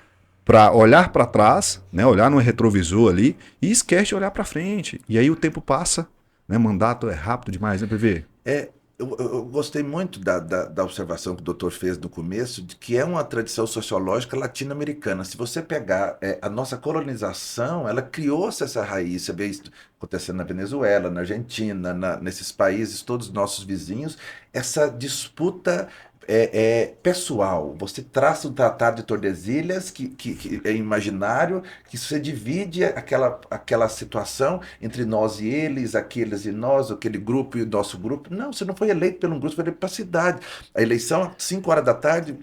para olhar para trás, né, olhar no retrovisor ali, e esquece de olhar para frente. E aí o tempo passa, né, mandato é rápido demais, né, PV? Eu gostei muito da observação que o doutor fez no começo, de que é uma tradição sociológica latino-americana. Se você pegar a nossa colonização, ela criou-se essa raiz. Você vê isso acontecendo na Venezuela, na Argentina, nesses países, todos nossos vizinhos, essa disputa pessoal. Você traça um tratado de Tordesilhas que é imaginário, que você divide aquela situação entre nós e eles, aqueles e nós, aquele grupo e o nosso grupo. Não, você não foi eleito por um grupo, você foi eleito para a cidade. A eleição, 5 horas da tarde,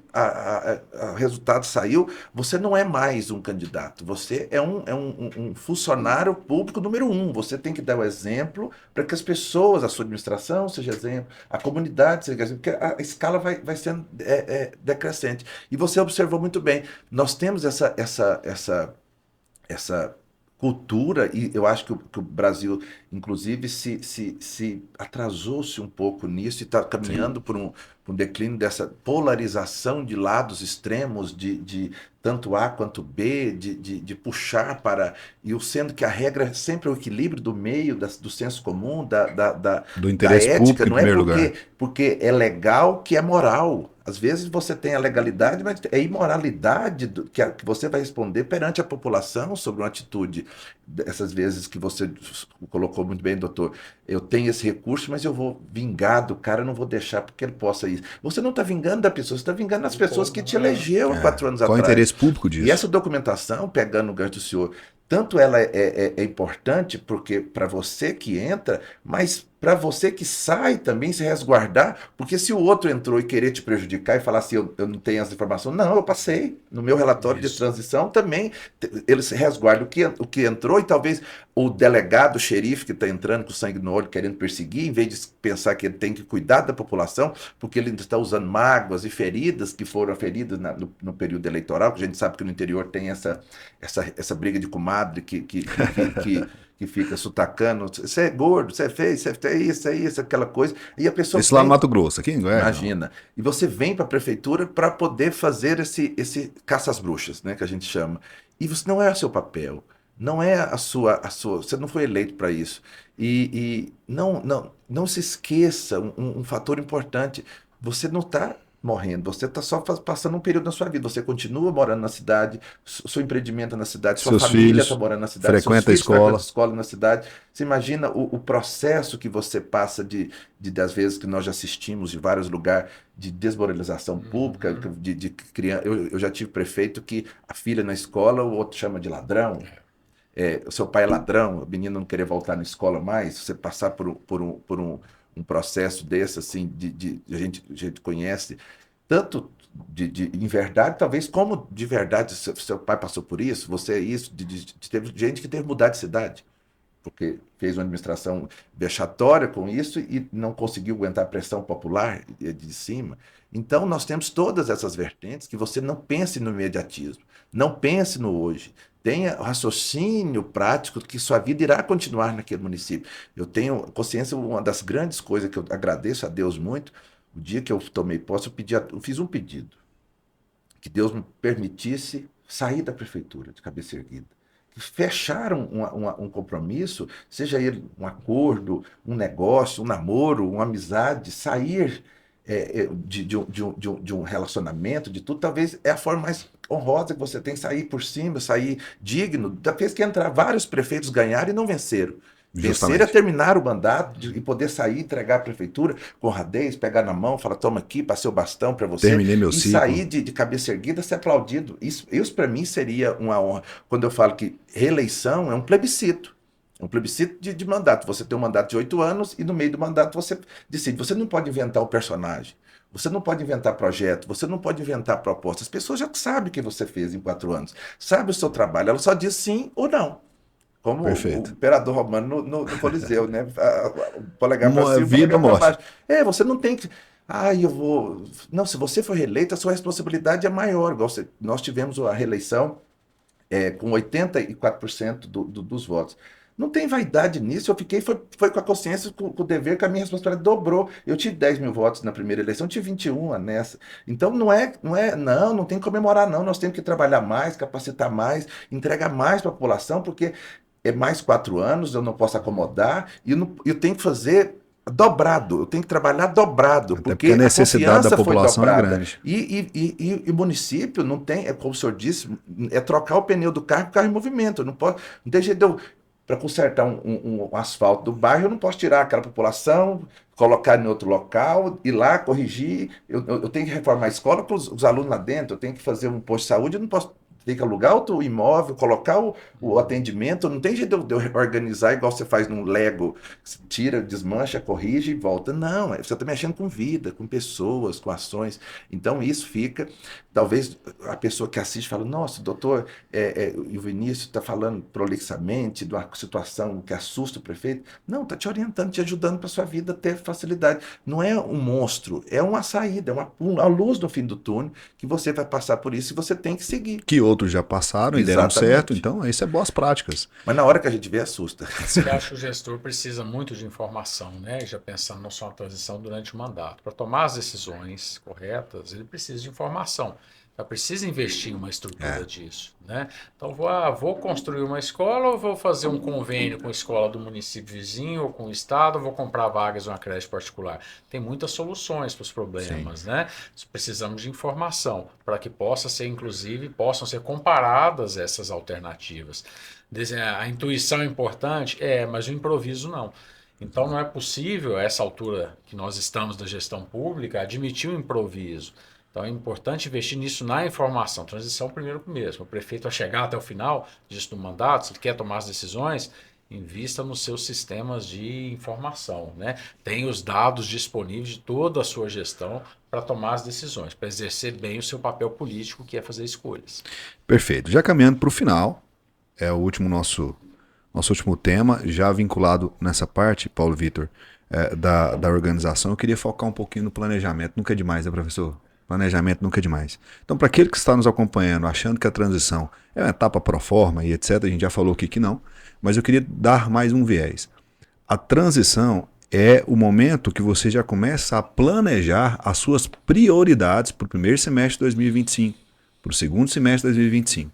o resultado saiu, você não é mais um candidato, você é um funcionário público número 1. Você tem que dar o exemplo para que as pessoas, a sua administração seja exemplo, a comunidade seja exemplo, porque a escala vai sendo decrescente. E você observou muito bem, nós temos essa cultura, e eu acho que o Brasil, inclusive, se atrasou-se um pouco nisso e está caminhando por um declínio dessa polarização de lados extremos, de tanto A quanto B, de puxar para... E sendo que a regra é sempre o equilíbrio do meio, do senso comum, do interesse da público, ética, em primeiro lugar. Porque é legal que é moral. Às vezes você tem a legalidade, mas é imoralidade que você vai responder perante a população sobre uma atitude. Essas vezes que você colocou muito bem, doutor, eu tenho esse recurso, mas eu vou vingar do cara, eu não vou deixar porque ele possa ir. Você não está vingando da pessoa, você está vingando das pessoas que te elegeu há 4 anos Qual atrás. o interesse público disso? E essa documentação, pegando o gancho do senhor, tanto ela é importante porque para você que entra, mas para você que sai também se resguardar, porque se o outro entrou e querer te prejudicar e falar assim, eu não tenho essa informação, não, eu passei. No meu relatório de transição também, ele se resguarda o que entrou, e talvez o delegado, o xerife que está entrando com sangue no olho, querendo perseguir, em vez de pensar que ele tem que cuidar da população, porque ele está usando mágoas e feridas que foram feridas no período eleitoral, que a gente sabe que no interior tem essa briga de comadre que fica sutacando, você é gordo, você é feio, você é isso, aquela coisa, e a pessoa... Isso lá no Mato Grosso, aqui em Goiás. Imagina. E você vem para a prefeitura para poder fazer esse caça às bruxas, né, que a gente chama. E você não é o seu papel, não é a sua você não foi eleito para isso. E não se esqueça um fator importante, você não está morrendo, você está só passando um período na sua vida, você continua morando na cidade, seu empreendimento é na cidade, sua família está morando na cidade, frequenta a escola na cidade. Você imagina o processo que você passa das vezes que nós já assistimos de vários lugares de desmoralização pública, de criança. Eu já tive prefeito que a filha na escola, o outro chama de ladrão. O seu pai é ladrão, a menina não querer voltar na escola mais, você passar por um processo desse, assim, a gente conhece, tanto em verdade, talvez, como de verdade, seu pai passou por isso, você é isso, teve gente que teve que mudar de cidade. porque fez uma administração vexatória com isso e não conseguiu aguentar a pressão popular de cima. Então, nós temos todas essas vertentes que você não pense no imediatismo, não pense no hoje. Tenha raciocínio prático que sua vida irá continuar naquele município. Eu tenho consciência, uma das grandes coisas que eu agradeço a Deus muito, o dia que eu tomei posse, eu fiz um pedido, que Deus me permitisse sair da prefeitura de cabeça erguida. Fecharam um compromisso, seja ele um acordo, um negócio, um namoro, uma amizade, sair de um relacionamento, de tudo, talvez é a forma mais honrosa que você tem, sair por cima, sair digno. Da vez que entrar, vários prefeitos ganharam e não venceram. Vencer é terminar o mandato e poder sair, entregar a prefeitura com honradez, pegar na mão, falar, toma aqui, passei o bastão para você. Terminei meu ciclo. Sair de cabeça erguida, ser aplaudido. Isso para mim seria uma honra. Quando eu falo que reeleição é um plebiscito. Um plebiscito de mandato. Você tem um mandato de 8 anos e no meio do mandato você decide. Você não pode inventar o personagem. Você não pode inventar projeto. Você não pode inventar propostas. As pessoas já sabem o que você fez em 4 anos. Sabe o seu trabalho. Ela só diz sim ou não. Como o imperador romano no Coliseu, né? O polegar para cima, vida ou morte. Você não tem que... eu vou... Não, se você for reeleito, a sua responsabilidade é maior. Nós tivemos a reeleição com 84% dos votos. Não tem vaidade nisso, eu fiquei, foi com a consciência, com o dever, que a minha responsabilidade dobrou. Eu tive 10 mil votos na primeira eleição, tive 21 nessa. Então não tem que comemorar não, nós temos que trabalhar mais, capacitar mais, entregar mais para a população, porque é mais 4 anos, eu não posso acomodar, e eu tenho que fazer dobrado, eu tenho que trabalhar dobrado, até porque a necessidade da população é grande. E o município não tem, como o senhor disse, é trocar o pneu do carro com o carro em movimento, não tem jeito de eu... Para consertar um asfalto do bairro, eu não posso tirar aquela população, colocar em outro local, ir lá, corrigir. Eu tenho que reformar a escola com os alunos lá dentro, eu tenho que fazer um posto de saúde, eu não posso ter que alugar outro imóvel, colocar o atendimento. Não tem jeito de eu organizar igual você faz num Lego, tira, desmancha, corrige e volta. Não, você está mexendo com vida, com pessoas, com ações. Então isso fica... Talvez a pessoa que assiste fala, nossa, doutor, e o Vinícius está falando prolixamente de uma situação que assusta o prefeito. Não, está te orientando, te ajudando para a sua vida ter facilidade. Não é um monstro, é uma saída, é uma luz no fim do túnel, que você vai passar por isso e você tem que seguir. Que outros já passaram e deram certo, então isso é boas práticas. Mas na hora que a gente vê, assusta. Eu acho que o gestor precisa muito de informação, né? Já pensando na sua transição durante o mandato. Para tomar as decisões corretas, ele precisa de informação. Então, precisa investir em uma estrutura disso, né? Então, vou construir uma escola ou vou fazer um convênio com a escola do município vizinho ou com o estado, ou vou comprar vagas em uma creche particular? Tem muitas soluções para os problemas, né? Precisamos de informação para que possam ser comparadas essas alternativas. A intuição é importante? Mas o improviso não. Então, não é possível, a essa altura que nós estamos da gestão pública, admitir o improviso. Então é importante investir nisso na informação. Transição primeiro mesmo. O prefeito vai chegar até o final disso do mandato, se ele quer tomar as decisões, invista nos seus sistemas de informação, né? Tem os dados disponíveis de toda a sua gestão para tomar as decisões, para exercer bem o seu papel político, que é fazer escolhas. Perfeito. Já caminhando para o final, é o último nosso último tema, já vinculado nessa parte, Paulo Vitor, da organização. Eu queria focar um pouquinho no planejamento. Nunca é demais, né, professor? Planejamento nunca é demais. Então, para aquele que está nos acompanhando, achando que a transição é uma etapa pro forma e etc., a gente já falou aqui que não, mas eu queria dar mais um viés. A transição é o momento que você já começa a planejar as suas prioridades para o primeiro semestre de 2025, para o segundo semestre de 2025.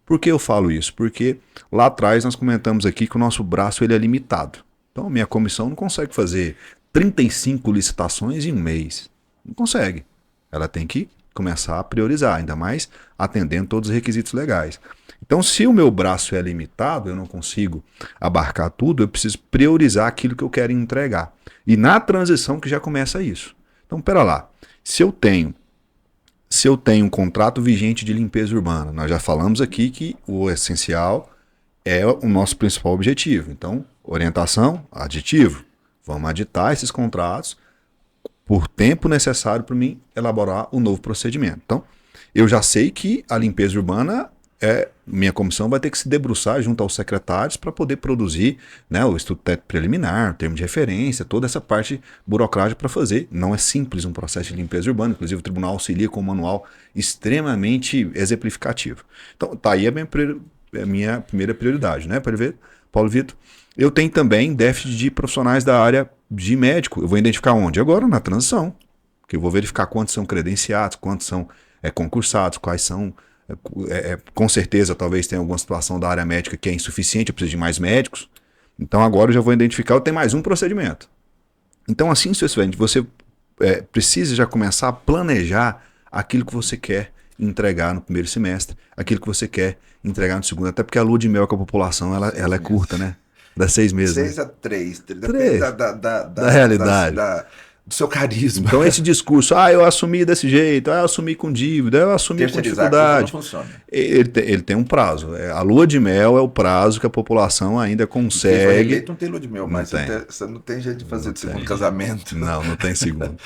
Por que eu falo isso? Porque lá atrás nós comentamos aqui que o nosso braço ele é limitado. Então, a minha comissão não consegue fazer 35 licitações em um mês. Não consegue. Ela tem que começar a priorizar, ainda mais atendendo todos os requisitos legais. Então, se o meu braço é limitado, eu não consigo abarcar tudo, eu preciso priorizar aquilo que eu quero entregar. E na transição que já começa isso. Então, pera lá. Se eu tenho um contrato vigente de limpeza urbana, nós já falamos aqui que o essencial é o nosso principal objetivo. Então, orientação, aditivo. Vamos aditar esses contratos por tempo necessário para mim elaborar um novo procedimento. Então, eu já sei que a limpeza urbana minha comissão vai ter que se debruçar junto aos secretários para poder produzir, né, o estudo técnico preliminar, o termo de referência, toda essa parte burocrática para fazer. Não é simples um processo de limpeza urbana, inclusive o tribunal auxilia com um manual extremamente exemplificativo. Então, tá aí a minha primeira prioridade, né, Paulo Vitor? Eu tenho também déficit de profissionais da área de médico. Eu vou identificar onde? Agora, na transição. Que eu vou verificar quantos são credenciados, quantos são concursados, quais são... com certeza, talvez tenha alguma situação da área médica que é insuficiente, eu preciso de mais médicos. Então agora eu já vou identificar, eu tenho mais um procedimento. Então assim sucessivamente, você precisa já começar a planejar aquilo que você quer entregar no primeiro semestre, aquilo que você quer entregar no segundo, até porque a lua de mel com a população, ela é curta, né? Dá 6 meses. 6 né? a 3. Depende da realidade. Do seu carisma. Então esse discurso, eu assumi desse jeito, eu assumi com dívida, eu assumi com dificuldade. Não funciona. Ele tem um prazo. A lua de mel é o prazo que a população ainda consegue. Não tem lua de mel, mas você não tem jeito de fazer de segundo casamento. Não tem segundo.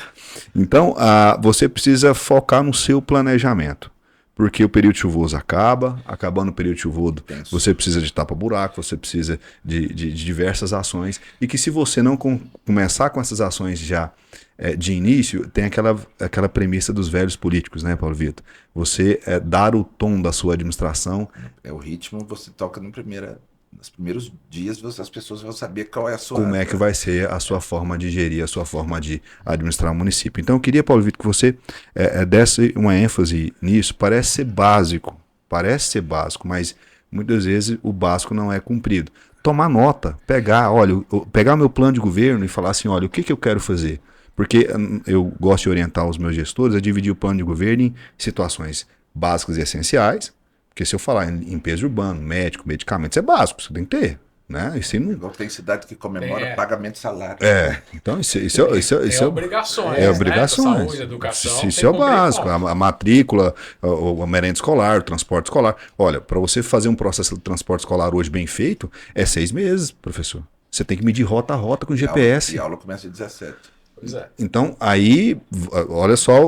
Então, você precisa focar no seu planejamento. Porque o período chuvoso acabando o período chuvoso, você precisa de tapa-buraco, você precisa de diversas ações, e que se você não começar com essas ações já de início, tem aquela premissa dos velhos políticos, né, Paulo Vitor? Você dar o tom da sua administração. O ritmo você toca nos primeiros dias, as pessoas vão saber qual é a sua... Como é que vai ser a sua forma de gerir, a sua forma de administrar o município. Então eu queria, Paulo Vitor, que você desse uma ênfase nisso. Parece ser básico, mas muitas vezes o básico não é cumprido. Tomar nota, pegar o meu plano de governo e falar assim, olha, o que eu quero fazer? Porque eu gosto de orientar os meus gestores a dividir o plano de governo em situações básicas e essenciais. Porque se eu falar em limpeza urbana, médico, medicamentos, é básico, você tem que ter. Né? Igual tem cidade que comemora pagamento de salário. Então isso é obrigações. É obrigações. Né? Saúde, educação. Isso é o básico. A matrícula, a merenda escolar, o transporte escolar. Olha, para você fazer um processo de transporte escolar hoje bem feito, é 6 meses, professor. Você tem que medir rota a rota com GPS. E a aula começa em 17. Pois é. Então, aí, olha só,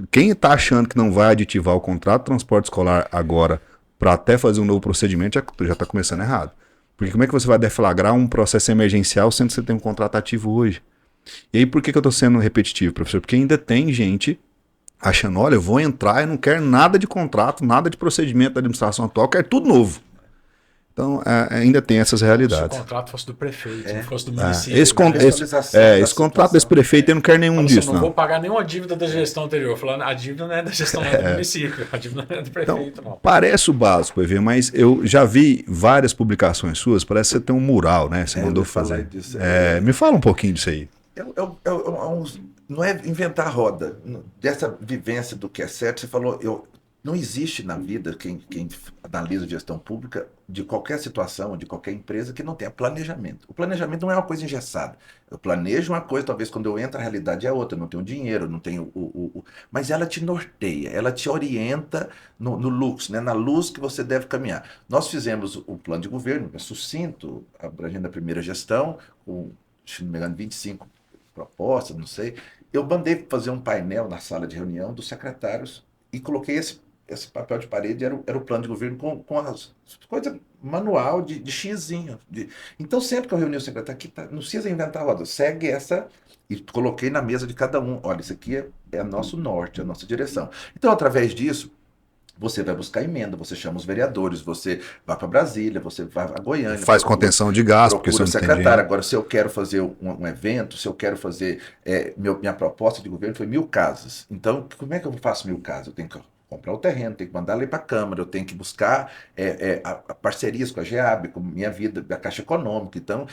quem está achando que não vai aditivar o contrato de transporte escolar agora para até fazer um novo procedimento, já está começando errado. Porque como é que você vai deflagrar um processo emergencial sendo que você tem um contrato ativo hoje? E aí por que eu estou sendo repetitivo, professor? Porque ainda tem gente achando, olha, eu vou entrar e não quero nada de contrato, nada de procedimento da administração atual, eu quero tudo novo. Então, ainda tem essas realidades. Se o contrato fosse do prefeito, não fosse do município. Esse contrato desse prefeito, eu não quero nenhum disso. Não vou pagar nenhuma dívida da gestão anterior. Falando, a dívida não é da gestão do município, a dívida não é do prefeito, então, não. Parece o básico, EV, mas eu já vi várias publicações suas, parece que você tem um mural, né? Você mandou fazer. Disso, me fala um pouquinho disso aí. Não é inventar a roda. Dessa vivência do que é certo, você falou... Não existe na vida quem analisa gestão pública de qualquer situação, de qualquer empresa, que não tenha planejamento. O planejamento não é uma coisa engessada. Eu planejo uma coisa, talvez quando eu entro a realidade é outra. Eu não tenho dinheiro, não tenho mas ela te norteia, ela te orienta no luxo, né? Na luz que você deve caminhar. Nós fizemos o plano de governo, é sucinto, abrangendo a primeira gestão, com, se não me engano, 25 propostas, não sei. Eu mandei fazer um painel na sala de reunião dos secretários e coloquei esse papel de parede, era o plano de governo com as coisas manual de xizinho. Então, sempre que eu reuni o secretário, não precisa inventar a roda, segue essa, e coloquei na mesa de cada um. Olha, isso aqui é nosso norte, é a nossa direção. Então, através disso, você vai buscar emenda, você chama os vereadores, você vai para Brasília, você vai a Goiânia. Faz contenção de gasto, porque você não tem dinheiro. Agora, se eu quero fazer um evento, se eu quero fazer... minha proposta de governo foi 1.000 casas. Então, como é que eu faço 1.000 casas? Eu tenho que comprar o terreno, tenho que mandar ali para a Câmara, eu tenho que buscar parcerias com a GEAB, com minha vida, da Caixa Econômica. Então,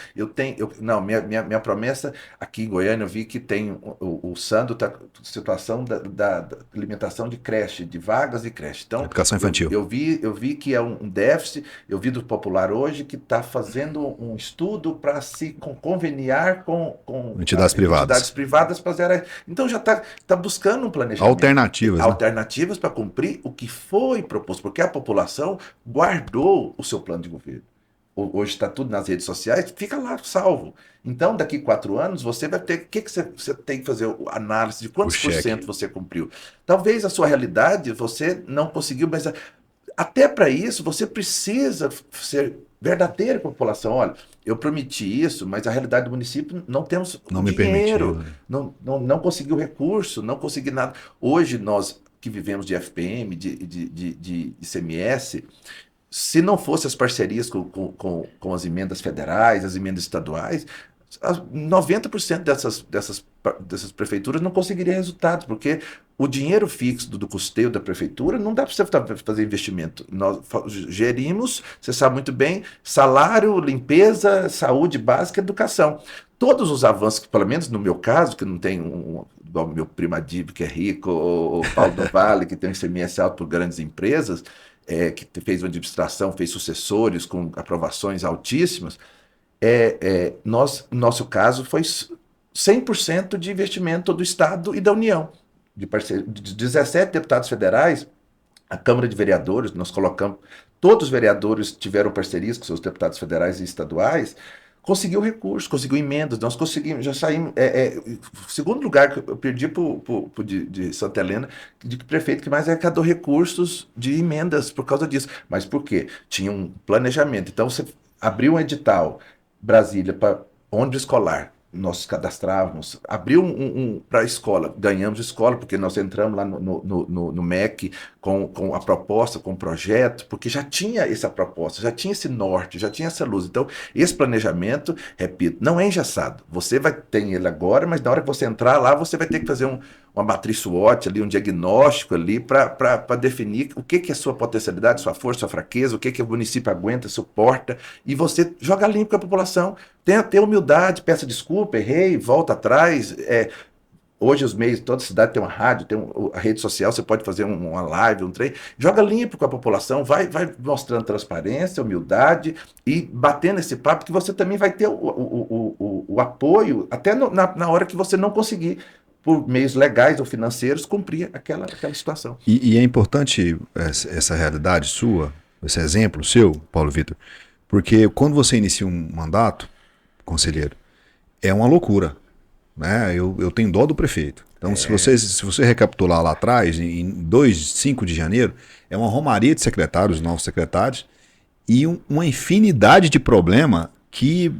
minha promessa aqui em Goiânia, eu vi que tem o Sandro está situação da alimentação de creche, de vagas de creche. Então, educação infantil. Eu vi que é um déficit, eu vi do Popular hoje que está fazendo um estudo para se conveniar com entidades privadas para zerar. Então, já está buscando um planejamento. Alternativas para cumprir o que foi proposto, porque a população guardou o seu plano de governo. Hoje está tudo nas redes sociais, fica lá salvo. Então, daqui 4 anos, você vai ter... O que você tem que fazer? Análise de quantos por cento você cumpriu. Talvez a sua realidade, você não conseguiu, mas Até para isso, você precisa ser verdadeiro com a população. Olha, eu prometi isso, mas a realidade do município não temos Não me dinheiro, permitiu, né? não conseguiu recurso, não consegui nada. Hoje, nós que vivemos de FPM, de ICMS, se não fosse as parcerias com as emendas federais, as emendas estaduais, 90% dessas prefeituras não conseguiria resultados, porque o dinheiro fixo do custeio da prefeitura não dá para você fazer investimento. Nós gerimos, você sabe muito bem, salário, limpeza, saúde básica, educação. Todos os avanços, pelo menos no meu caso, que não tem igual meu primo Adib, que é rico, ou o Paulo do Vale, que tem um ICMS alto por grandes empresas, que fez uma administração, fez sucessores com aprovações altíssimas, nosso caso foi 100% de investimento do Estado e da União. De 17 deputados federais, a Câmara de Vereadores, nós colocamos, todos os vereadores tiveram parcerias com seus deputados federais e estaduais, conseguiu recursos, conseguiu emendas, nós conseguimos, já saímos, segundo lugar que eu perdi de Santa Helena, de prefeito que mais arrecadou recursos de emendas por causa disso. Mas por quê? Tinha um planejamento. Então você abriu um edital, Brasília, para ônibus escolar, nós cadastrávamos, abriu para a escola, ganhamos escola, porque nós entramos lá no MEC com a proposta, com o projeto, porque já tinha essa proposta, já tinha esse norte, já tinha essa luz. Então, esse planejamento, repito, não é engessado. Você vai ter ele agora, mas na hora que você entrar lá, você vai ter que fazer uma matriz SWOT ali, um diagnóstico ali para definir o que é a sua potencialidade, sua força, sua fraqueza, o que o município aguenta, suporta, e você joga limpo com a população. Tenha humildade, peça desculpa, errei, volta atrás. Hoje os meios, toda cidade tem uma rádio, tem a rede social, você pode fazer uma live, um trem. Joga limpo com a população, vai mostrando transparência, humildade e batendo esse papo que você também vai ter o apoio até na hora que você não conseguir, por meios legais ou financeiros, cumprir aquela situação. E é importante essa realidade sua, esse exemplo seu, Paulo Vitor, porque quando você inicia um mandato, conselheiro, é uma loucura, né? Eu tenho dó do prefeito. Então, se você recapitular lá atrás, em 5 de janeiro, é uma romaria de secretários, novos secretários, e uma infinidade de problema que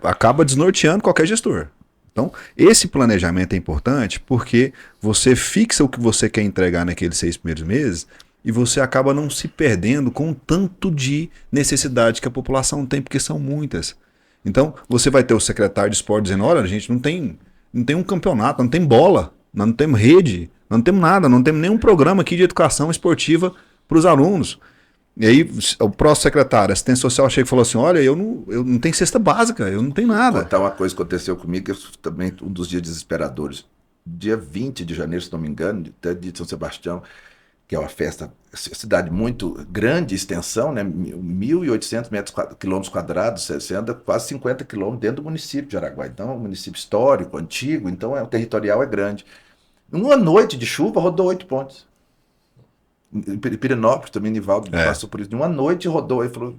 acaba desnorteando qualquer gestor. Então, esse planejamento é importante porque você fixa o que você quer entregar naqueles 6 primeiros meses e você acaba não se perdendo com o tanto de necessidade que a população tem, porque são muitas. Então, você vai ter o secretário de esporte dizendo, olha, a gente não tem um campeonato, não tem bola, nós não temos rede, nós não temos nada, não temos nenhum programa aqui de educação esportiva para os alunos. E aí o próximo secretário, assistência social, chega e falou assim, olha, eu não tenho cesta básica, eu não tenho nada. Vou contar uma coisa que aconteceu comigo, que eu também um dos dias desesperadores. Dia 20 de janeiro, se não me engano, até de São Sebastião, que é uma festa, cidade muito grande, extensão, né? 1.800 quilômetros quadrados, você anda quase 50 quilômetros dentro do município de Araguaia. Então é um município histórico, antigo, então o territorial é grande. Numa noite de chuva, rodou 8 pontes. Em Pirenópolis também, Nivaldo passou por isso. De uma noite rodou e falou,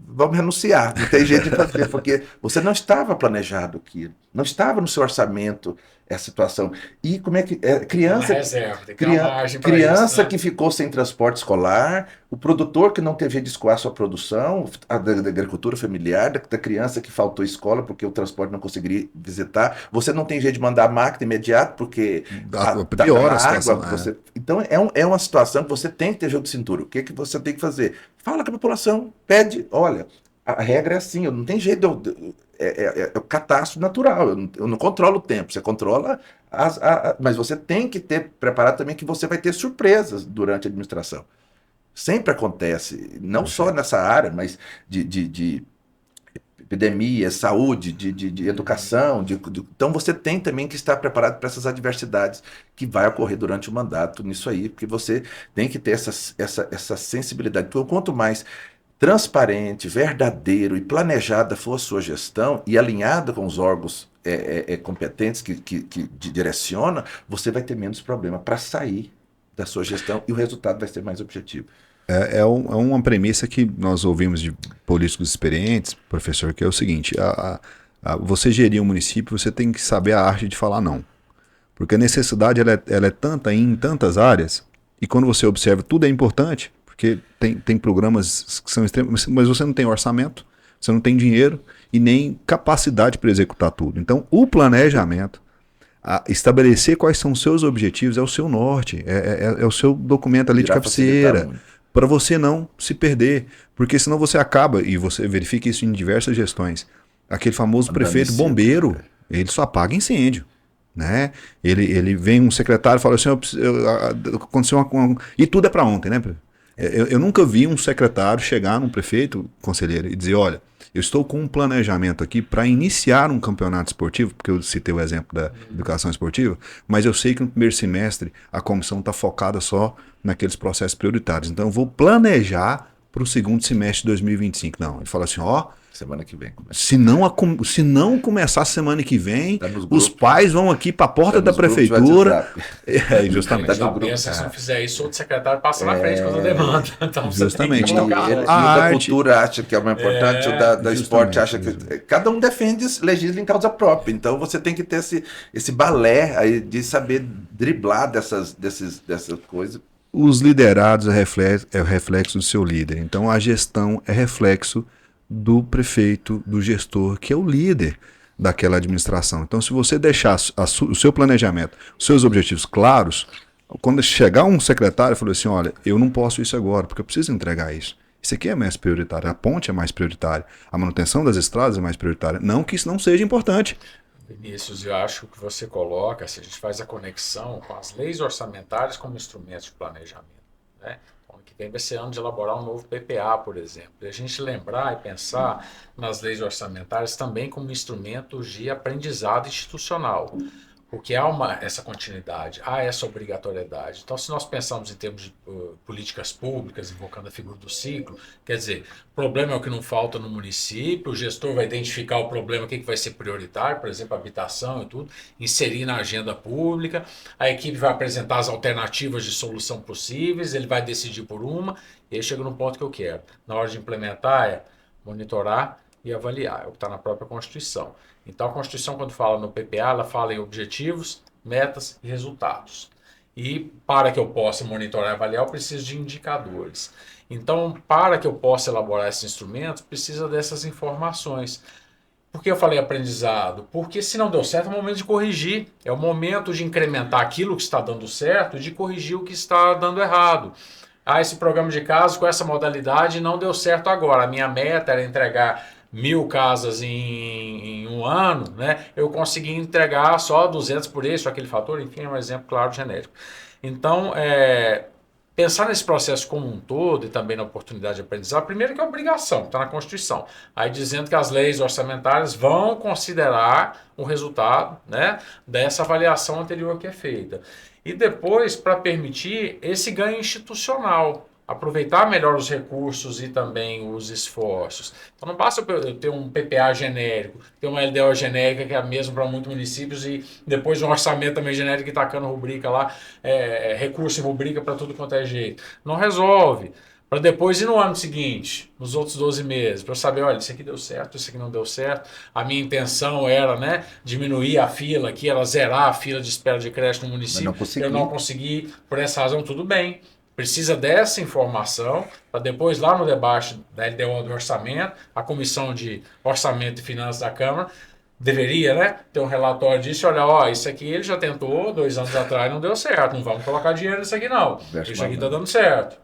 vamos renunciar, não tem jeito de fazer, porque você não estava planejado aquilo, não estava no seu orçamento essa situação. E como é que... criança isso, né? Que ficou sem transporte escolar, o produtor que não teve jeito de escoar sua produção, da agricultura familiar, da criança que faltou escola porque o transporte não conseguiria visitar, você não tem jeito de mandar a máquina imediato porque piora a situação. Água, então é uma situação que você tem que ter jogo de cintura. O que você tem que fazer? Fala com a população, pede, olha, a regra é assim, não tem jeito, é o catástrofe natural, eu não controlo o tempo, você controla, mas você tem que ter preparado também que você vai ter surpresas durante a administração. Sempre acontece, não só nessa área, mas de epidemia, saúde, de educação. Então você tem também que estar preparado para essas adversidades que vai ocorrer durante o mandato nisso aí, porque você tem que ter essa sensibilidade. Porque quanto mais transparente, verdadeiro e planejada for a sua gestão e alinhada com os órgãos competentes que direciona, você vai ter menos problema para sair da sua gestão e o resultado vai ser mais objetivo. É uma premissa que nós ouvimos de políticos experientes, professor, que é o seguinte, você gerir um município, você tem que saber a arte de falar não. Porque a necessidade ela é tanta em tantas áreas, e quando você observa, tudo é importante, porque porque tem programas que são extremos, mas você não tem orçamento, você não tem dinheiro e nem capacidade para executar tudo. Então, o planejamento, estabelecer quais são os seus objetivos, é o seu norte, é o seu documento ali de cabeceira, para você não se perder, porque senão você acaba, e você verifica isso em diversas gestões, aquele famoso prefeito bombeiro, ele só apaga incêndio. Né? Ele vem um secretário e fala assim, aconteceu e tudo é para ontem, né? Eu nunca vi um secretário chegar num prefeito, conselheiro, e dizer, olha, eu estou com um planejamento aqui para iniciar um campeonato esportivo, porque eu citei o exemplo da educação esportiva, mas eu sei que no primeiro semestre a comissão está focada só naqueles processos prioritários, então eu vou planejar para o segundo semestre de 2025. Não, ele fala assim, semana que vem. Se não começar semana que vem, os pais vão aqui para a porta da prefeitura. Justamente. Se não fizer isso, outro secretário passa na frente quando demanda. Então, justamente. Então, a cultura acha que é uma importante, o da esporte acha que... Cada um defende, legisla em causa própria. Então você tem que ter esse balé aí de saber driblar dessas coisas. Os liderados é reflexo do seu líder. Então a gestão é reflexo do prefeito, do gestor, que é o líder daquela administração. Então, se você deixar o seu planejamento, os seus objetivos claros, quando chegar um secretário e falar assim, olha, eu não posso isso agora, porque eu preciso entregar isso. Isso aqui é mais prioritário, a ponte é mais prioritária, a manutenção das estradas é mais prioritária. Não que isso não seja importante. Vinícius, eu acho que você coloca, se a gente faz a conexão com as leis orçamentárias como instrumentos de planejamento, né? Que vem vai ser ano de elaborar um novo PPA, por exemplo. E a gente lembrar e pensar nas leis orçamentárias também como instrumentos de aprendizado institucional, porque há essa continuidade, há essa obrigatoriedade. Então, se nós pensamos em termos de políticas públicas, invocando a figura do ciclo, quer dizer, o problema é o que não falta no município, o gestor vai identificar o problema, o que vai ser prioritário, por exemplo, habitação e tudo, inserir na agenda pública, a equipe vai apresentar as alternativas de solução possíveis, ele vai decidir por uma, e aí chega no ponto que eu quero. Na hora de implementar, é monitorar e avaliar, é o que está na própria Constituição. Então, a Constituição, quando fala no PPA, ela fala em objetivos, metas e resultados. E para que eu possa monitorar e avaliar, eu preciso de indicadores. Então, para que eu possa elaborar esses instrumentos, precisa dessas informações. Por que eu falei aprendizado? Porque se não deu certo, é o momento de corrigir. É o momento de incrementar aquilo que está dando certo e de corrigir o que está dando errado. Esse programa de casas com essa modalidade não deu certo agora. A minha meta era entregar 1.000 casas em um ano, né? Eu consegui entregar só 200 por esse ou aquele fator, enfim, é um exemplo claro genérico. Então, pensar nesse processo como um todo e também na oportunidade de aprendizado, primeiro que é obrigação, está na Constituição. Aí dizendo que as leis orçamentárias vão considerar o resultado, né, dessa avaliação anterior que é feita. E depois, para permitir esse ganho institucional, aproveitar melhor os recursos e também os esforços. Então não basta eu ter um PPA genérico, ter uma LDO genérica que é a mesma para muitos municípios e depois um orçamento também genérico que tacando rubrica lá, recurso em rubrica para tudo quanto é jeito. Não resolve. Para depois ir no ano seguinte, nos outros 12 meses, para eu saber, olha, isso aqui deu certo, isso aqui não deu certo. A minha intenção era, né, diminuir a fila aqui, era zerar a fila de espera de creche no município. Eu não consegui, por essa razão, tudo bem. Precisa dessa informação para depois, lá no debate da LDO do orçamento, a Comissão de Orçamento e Finanças da Câmara deveria, né, ter um relatório disso. Olha, isso aqui ele já tentou 2 anos atrás, não deu certo, não vamos colocar dinheiro nisso aqui não. Isso aqui está dando certo.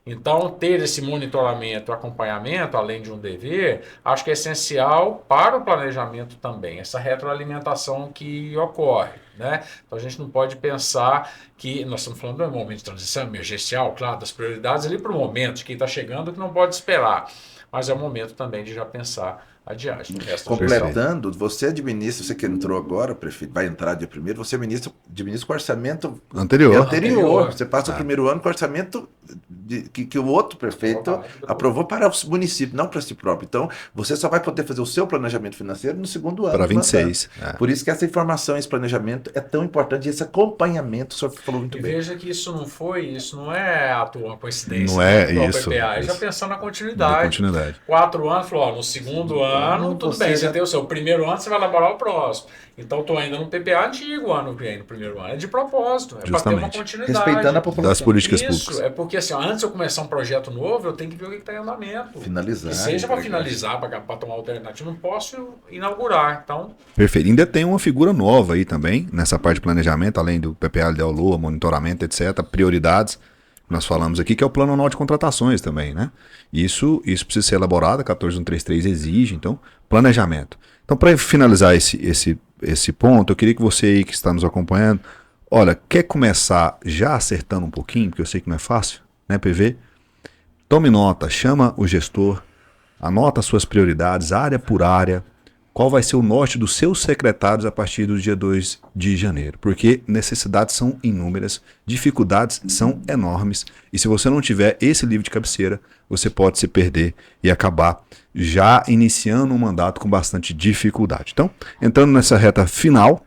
Então, ter esse monitoramento, acompanhamento, além de um dever, acho que é essencial para o planejamento também, essa retroalimentação que ocorre, né? Então, a gente não pode pensar que nós estamos falando de um momento de transição emergencial, claro, das prioridades ali para o momento, de quem está chegando, que não pode esperar, mas é o momento também de já pensar adiante. Completando, você administra, você que entrou agora, prefeito, vai entrar dia 1º, você administra com o orçamento anterior. Você passa o primeiro ano com o orçamento que o outro prefeito aprovou para o município, não para si próprio. Então, você só vai poder fazer o seu planejamento financeiro no segundo ano. Para 26. Por isso que essa informação, esse planejamento é tão importante, esse acompanhamento, o senhor falou muito E bem. veja que isso não é à toa, uma coincidência. Não é né, isso, PPA, isso. já pensando na Da continuidade. continuidade. 4 anos, falou, ó, no segundo ano, tudo você bem, já- você tem o seu primeiro ano, você vai elaborar o próximo. Então, estou ainda no PPA antigo, ano que vem, no primeiro ano. É de propósito, é para ter uma Justamente. continuidade. Respeitando a população. Das políticas Isso, públicas. é porque assim, ó, antes de eu começar um projeto novo, eu tenho que ver o que está em andamento. Finalizar. Que seja para entregar. finalizar, para tomar alternativa, não posso inaugurar. Então, Perfeito. Ainda tem uma figura nova aí também, nessa parte de planejamento, além do PPA, LDO, monitoramento, etc., prioridades, que nós falamos aqui, que é o Plano Anual de Contratações também, né? Isso precisa ser elaborado, a 14133 exige, então, planejamento. Então, para finalizar esse ponto, eu queria que você aí que está nos acompanhando, olha, quer começar já acertando um pouquinho, porque eu sei que não é fácil, né, PV? Tome nota, chama o gestor, anota suas prioridades, área por área, qual vai ser o norte dos seus secretários a partir do dia 2 de janeiro. Porque necessidades são inúmeras, dificuldades são enormes, e se você não tiver esse livro de cabeceira, você pode se perder e acabar já iniciando um mandato com bastante dificuldade. Então, entrando nessa reta final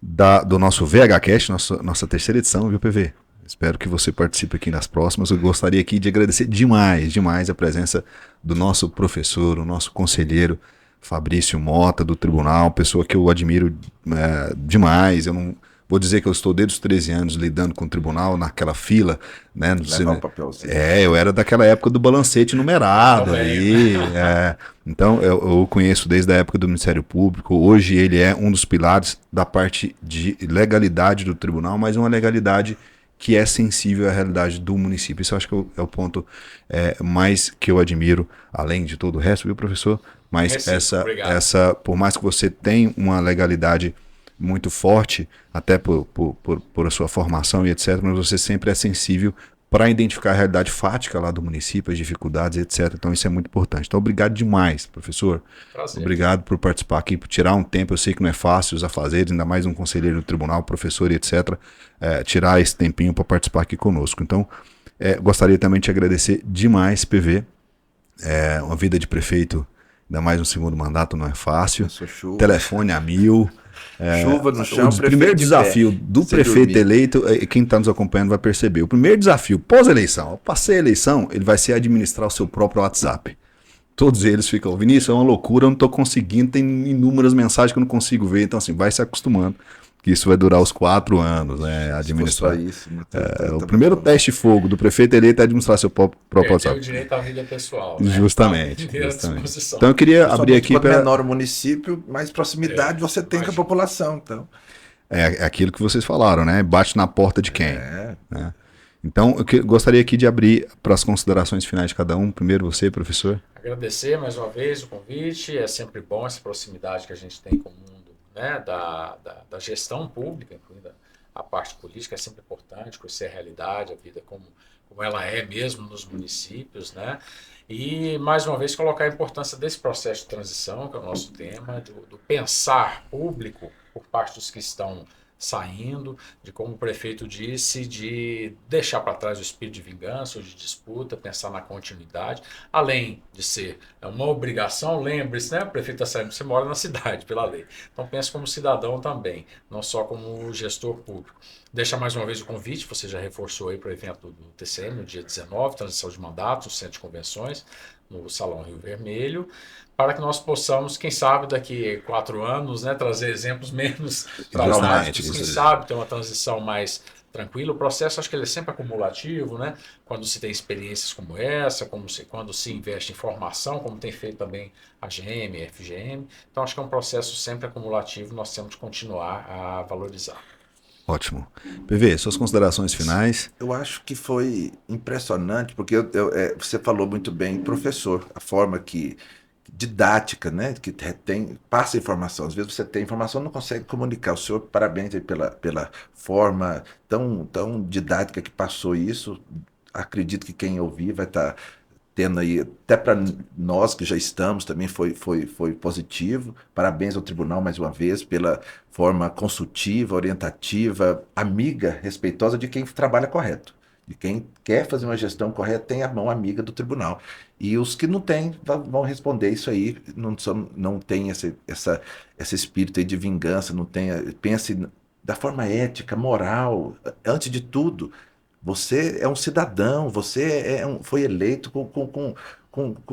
do nosso VHCast, nossa terceira edição, viu, PV? Espero que você participe aqui nas próximas. Eu gostaria aqui de agradecer demais a presença do nosso professor, o nosso conselheiro, Fabrício Mota, do Tribunal, pessoa que eu admiro demais. Eu não vou dizer que eu estou desde os 13 anos lidando com o Tribunal, naquela fila, né? Levar um papelzinho. Eu era daquela época do balancete numerado Também. ali. Então, eu conheço desde a época do Ministério Público. Hoje ele é um dos pilares da parte de legalidade do Tribunal, mas uma legalidade que é sensível à realidade do município. Isso eu acho que é o ponto mais que eu admiro, além de todo o resto, viu, professor? Mas Obrigado. por mais que você tenha uma legalidade muito forte, até por a sua formação e etc., mas você sempre é sensível para identificar a realidade fática lá do município, as dificuldades, etc. Então isso é muito importante. Então obrigado demais, professor. Prazer. Obrigado por participar aqui, por tirar um tempo. Eu sei que não é fácil os afazeres, ainda mais um conselheiro do tribunal, professor e etc. Tirar esse tempinho para participar aqui conosco. Então, gostaria também de te agradecer demais, PV. Uma vida de prefeito, ainda mais um segundo mandato, não é fácil. Chuva. Telefone a 1000. Chuva no chão, O primeiro desafio do prefeito eleito, quem está nos acompanhando vai perceber. O primeiro desafio pós-eleição, eu passei a eleição, ele vai ser administrar o seu próprio WhatsApp. Todos eles ficam, Vinícius, é uma loucura, eu não estou conseguindo, tem inúmeras mensagens que eu não consigo ver. Então, assim, vai se acostumando, que isso vai durar os 4 anos, né? Administrar. Isso, O primeiro teste de fogo do prefeito eleito é administrar seu próprio WhatsApp. o direito à vida pessoal. Né? Justamente. À disposição. Então eu queria abrir aqui para para. menor o município, mais proximidade você tem com a população. Então. É aquilo que vocês falaram, né? Bate na porta de quem? Né? Então, eu gostaria aqui de abrir para as considerações finais de cada um. Primeiro você, professor. Agradecer mais uma vez o convite. É sempre bom essa proximidade que a gente tem com o mundo, né? da gestão pública, incluindo a parte política, é sempre importante conhecer a realidade, a vida como ela é mesmo nos municípios, né? E, mais uma vez, colocar a importância desse processo de transição, que é o nosso tema, do pensar público por parte dos que estão saindo, de como o prefeito disse, de deixar para trás o espírito de vingança ou de disputa, pensar na continuidade, além de ser uma obrigação, lembre-se, né? O prefeito está saindo, você mora na cidade, pela lei. Então pense como cidadão também, não só como gestor público. Deixa mais uma vez o convite, você já reforçou aí para o evento do TCM, no dia 19, transição de mandato, no Centro de Convenções, no Salão Rio Vermelho, para que nós possamos, quem sabe, daqui 4 anos, né, trazer exemplos menos traumáticos, quem sabe, ter uma transição mais tranquila. O processo, acho que ele é sempre acumulativo, né? Quando se tem experiências como essa, quando se investe em formação, como tem feito também a GM, a FGM. Então, acho que é um processo sempre acumulativo, nós temos que continuar a valorizar. Ótimo. PV, suas considerações finais? Eu acho que foi impressionante, porque você falou muito bem, professor, a forma didática, né, que passa informação. Às vezes você tem informação e não consegue comunicar. O senhor, parabéns aí pela forma tão didática que passou isso. Acredito que quem ouvir vai estar tendo aí, até para nós que já estamos, também foi positivo. Parabéns ao tribunal mais uma vez pela forma consultiva, orientativa, amiga, respeitosa de quem trabalha correto. E quem quer fazer uma gestão correta tem a mão amiga do tribunal. E os que não têm vão responder isso aí, não tem esse espírito aí de vingança, não tem, pense da forma ética, moral, antes de tudo. Você é um cidadão, você foi eleito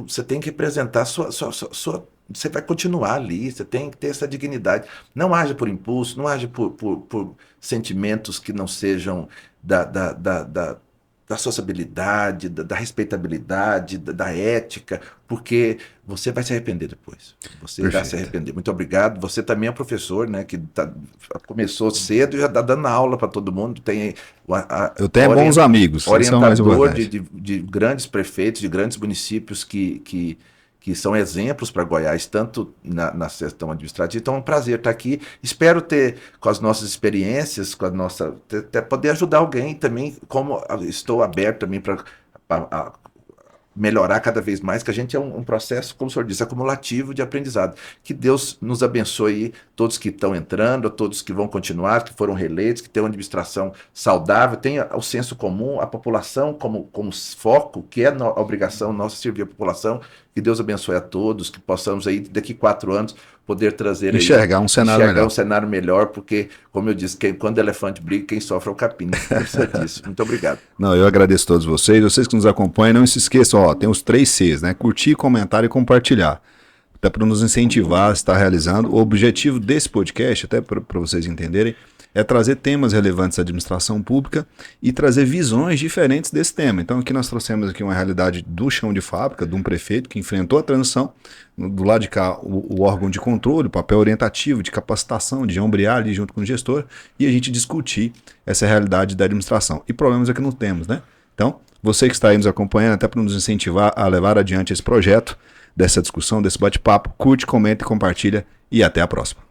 você tem que representar você vai continuar ali, você tem que ter essa dignidade. Não age por impulso, não age por sentimentos que não sejam da sociabilidade, da respeitabilidade, da ética, porque você vai se arrepender depois. Você vai se arrepender. Muito obrigado. Você também é professor, né? Que começou cedo e já está dando aula para todo mundo. Eu tenho bons amigos. Orientador de grandes prefeitos, de grandes municípios que são exemplos para Goiás, tanto na gestão administrativa. Então é um prazer estar aqui. Espero ter, com as nossas experiências, até poder ajudar alguém também, como estou aberto também para melhorar cada vez mais, que a gente é um processo, como o senhor disse, acumulativo de aprendizado. Que Deus nos abençoe, todos que estão entrando, todos que vão continuar, que foram reeleitos, que tenham uma administração saudável, tenha o senso comum, a população como foco, que é a obrigação nossa servir a população. Que Deus abençoe a todos, que possamos aí, daqui 4 anos, poder trazer enxergar um cenário melhor, porque, como eu disse, quando o elefante briga, quem sofre é o capim. Precisa disso. Muito obrigado. Não, eu agradeço a todos vocês que nos acompanham, não se esqueçam, tem os 3 Cs, né? Curtir, comentar e compartilhar. Até para nos incentivar a estar realizando. O objetivo desse podcast, até para vocês entenderem, é trazer temas relevantes à administração pública e trazer visões diferentes desse tema. Então aqui nós trouxemos aqui uma realidade do chão de fábrica, de um prefeito que enfrentou a transição, do lado de cá o órgão de controle, o papel orientativo, de capacitação, de ombrear ali junto com o gestor, e a gente discutir essa realidade da administração. E problemas é que não temos, né? Então, você que está aí nos acompanhando, até para nos incentivar a levar adiante esse projeto, dessa discussão, desse bate-papo, curte, comenta e compartilha, e até a próxima.